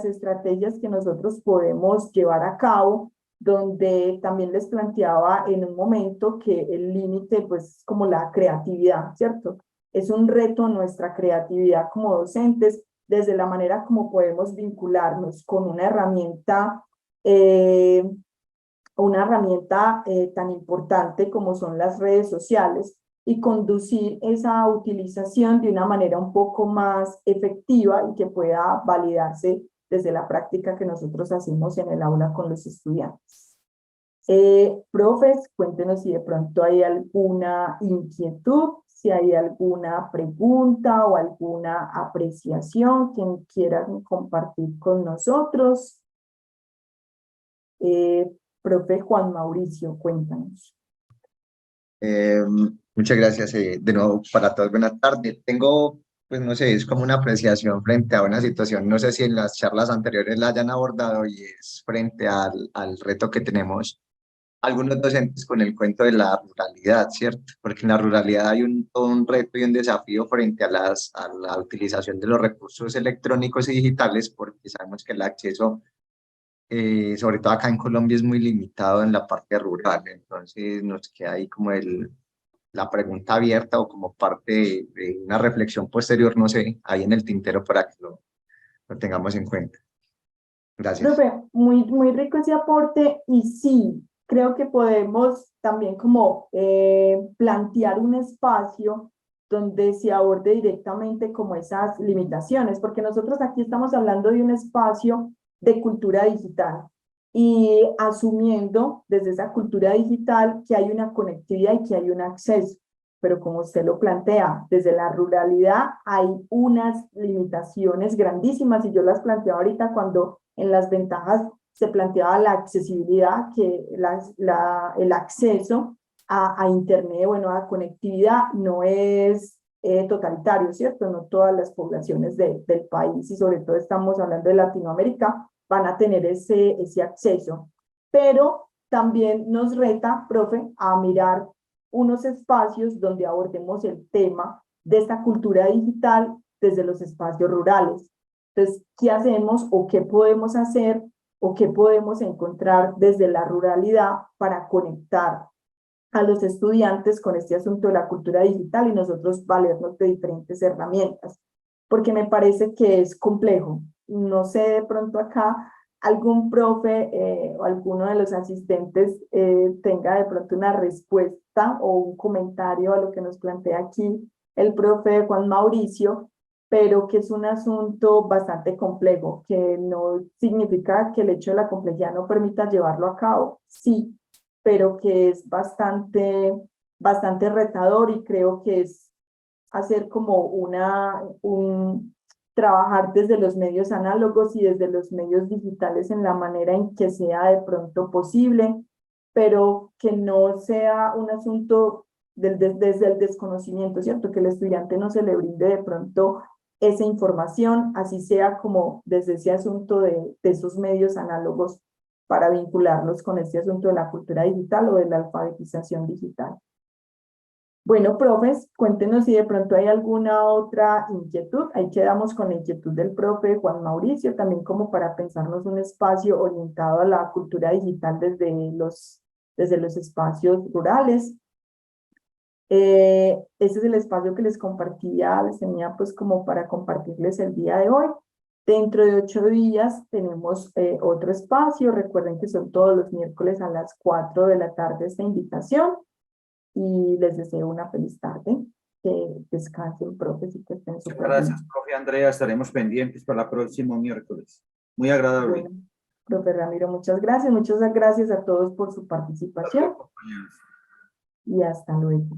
estrategias que nosotros podemos llevar a cabo, donde también les planteaba en un momento que el límite, pues, como la creatividad, ¿cierto? Es un reto nuestra creatividad como docentes, desde la manera como podemos vincularnos con una herramienta tan importante como son las redes sociales, y conducir esa utilización de una manera un poco más efectiva y que pueda validarse desde la práctica que nosotros hacemos en el aula con los estudiantes. Profes, cuéntenos si de pronto hay alguna inquietud, si hay alguna pregunta o alguna apreciación que quieran compartir con nosotros. Profe Juan Mauricio, cuéntanos. Muchas gracias de nuevo para todos. Buenas tardes. Tengo, pues no sé, es como una apreciación frente a una situación, no sé si en las charlas anteriores la hayan abordado y es frente al reto que tenemos algunos docentes con el cuento de la ruralidad, ¿cierto? Porque en la ruralidad hay todo un reto y un desafío frente a la utilización de los recursos electrónicos y digitales, porque sabemos que el acceso sobre todo acá en Colombia, es muy limitado en la parte rural. Entonces nos queda ahí como la pregunta abierta o como parte de una reflexión posterior, no sé, ahí en el tintero para que lo tengamos en cuenta. Gracias. Profe, muy rico ese aporte y sí, creo que podemos también como plantear un espacio donde se aborde directamente como esas limitaciones, porque nosotros aquí estamos hablando de un espacio de cultura digital y asumiendo desde esa cultura digital que hay una conectividad y que hay un acceso, pero como usted lo plantea, desde la ruralidad hay unas limitaciones grandísimas y yo las planteaba ahorita cuando en las ventajas se planteaba la accesibilidad, que el acceso a Internet, bueno, a conectividad no es totalitario, ¿cierto? No todas las poblaciones del país, y sobre todo estamos hablando de Latinoamérica, van a tener ese acceso. Pero también nos reta, profe, a mirar unos espacios donde abordemos el tema de esta cultura digital desde los espacios rurales. Entonces, ¿qué hacemos o qué podemos hacer o qué podemos encontrar desde la ruralidad para conectar a los estudiantes con este asunto de la cultura digital y nosotros valernos de diferentes herramientas? Porque me parece que es complejo. No sé, de pronto acá algún profe o alguno de los asistentes tenga de pronto una respuesta o un comentario a lo que nos plantea aquí el profe Juan Mauricio, pero que es un asunto bastante complejo, que no significa que el hecho de la complejidad no permita llevarlo a cabo, sí, pero que es bastante retador y creo que es hacer como trabajar desde los medios análogos y desde los medios digitales en la manera en que sea de pronto posible, pero que no sea un asunto desde el desconocimiento, ¿cierto? Que el estudiante no se le brinde de pronto esa información, así sea como desde ese asunto de esos medios análogos para vincularlos con este asunto de la cultura digital o de la alfabetización digital. Bueno, profes, cuéntenos si de pronto hay alguna otra inquietud. Ahí quedamos con la inquietud del profe Juan Mauricio, también como para pensarnos un espacio orientado a la cultura digital desde los espacios rurales. Ese es el espacio que les compartía, les tenía pues como para compartirles el día de hoy. Dentro de 8 días tenemos otro espacio. Recuerden que son todos los miércoles a las 4 de la tarde esta invitación. Y les deseo una feliz tarde. Que descansen, profes, y que estén Muchas súper gracias, bien. profe Andrea. Estaremos pendientes para el próximo miércoles. Muy agradable. Bueno, profe Ramiro, muchas gracias. Muchas gracias a todos por su Hasta participación luego, compañeros. y hasta luego.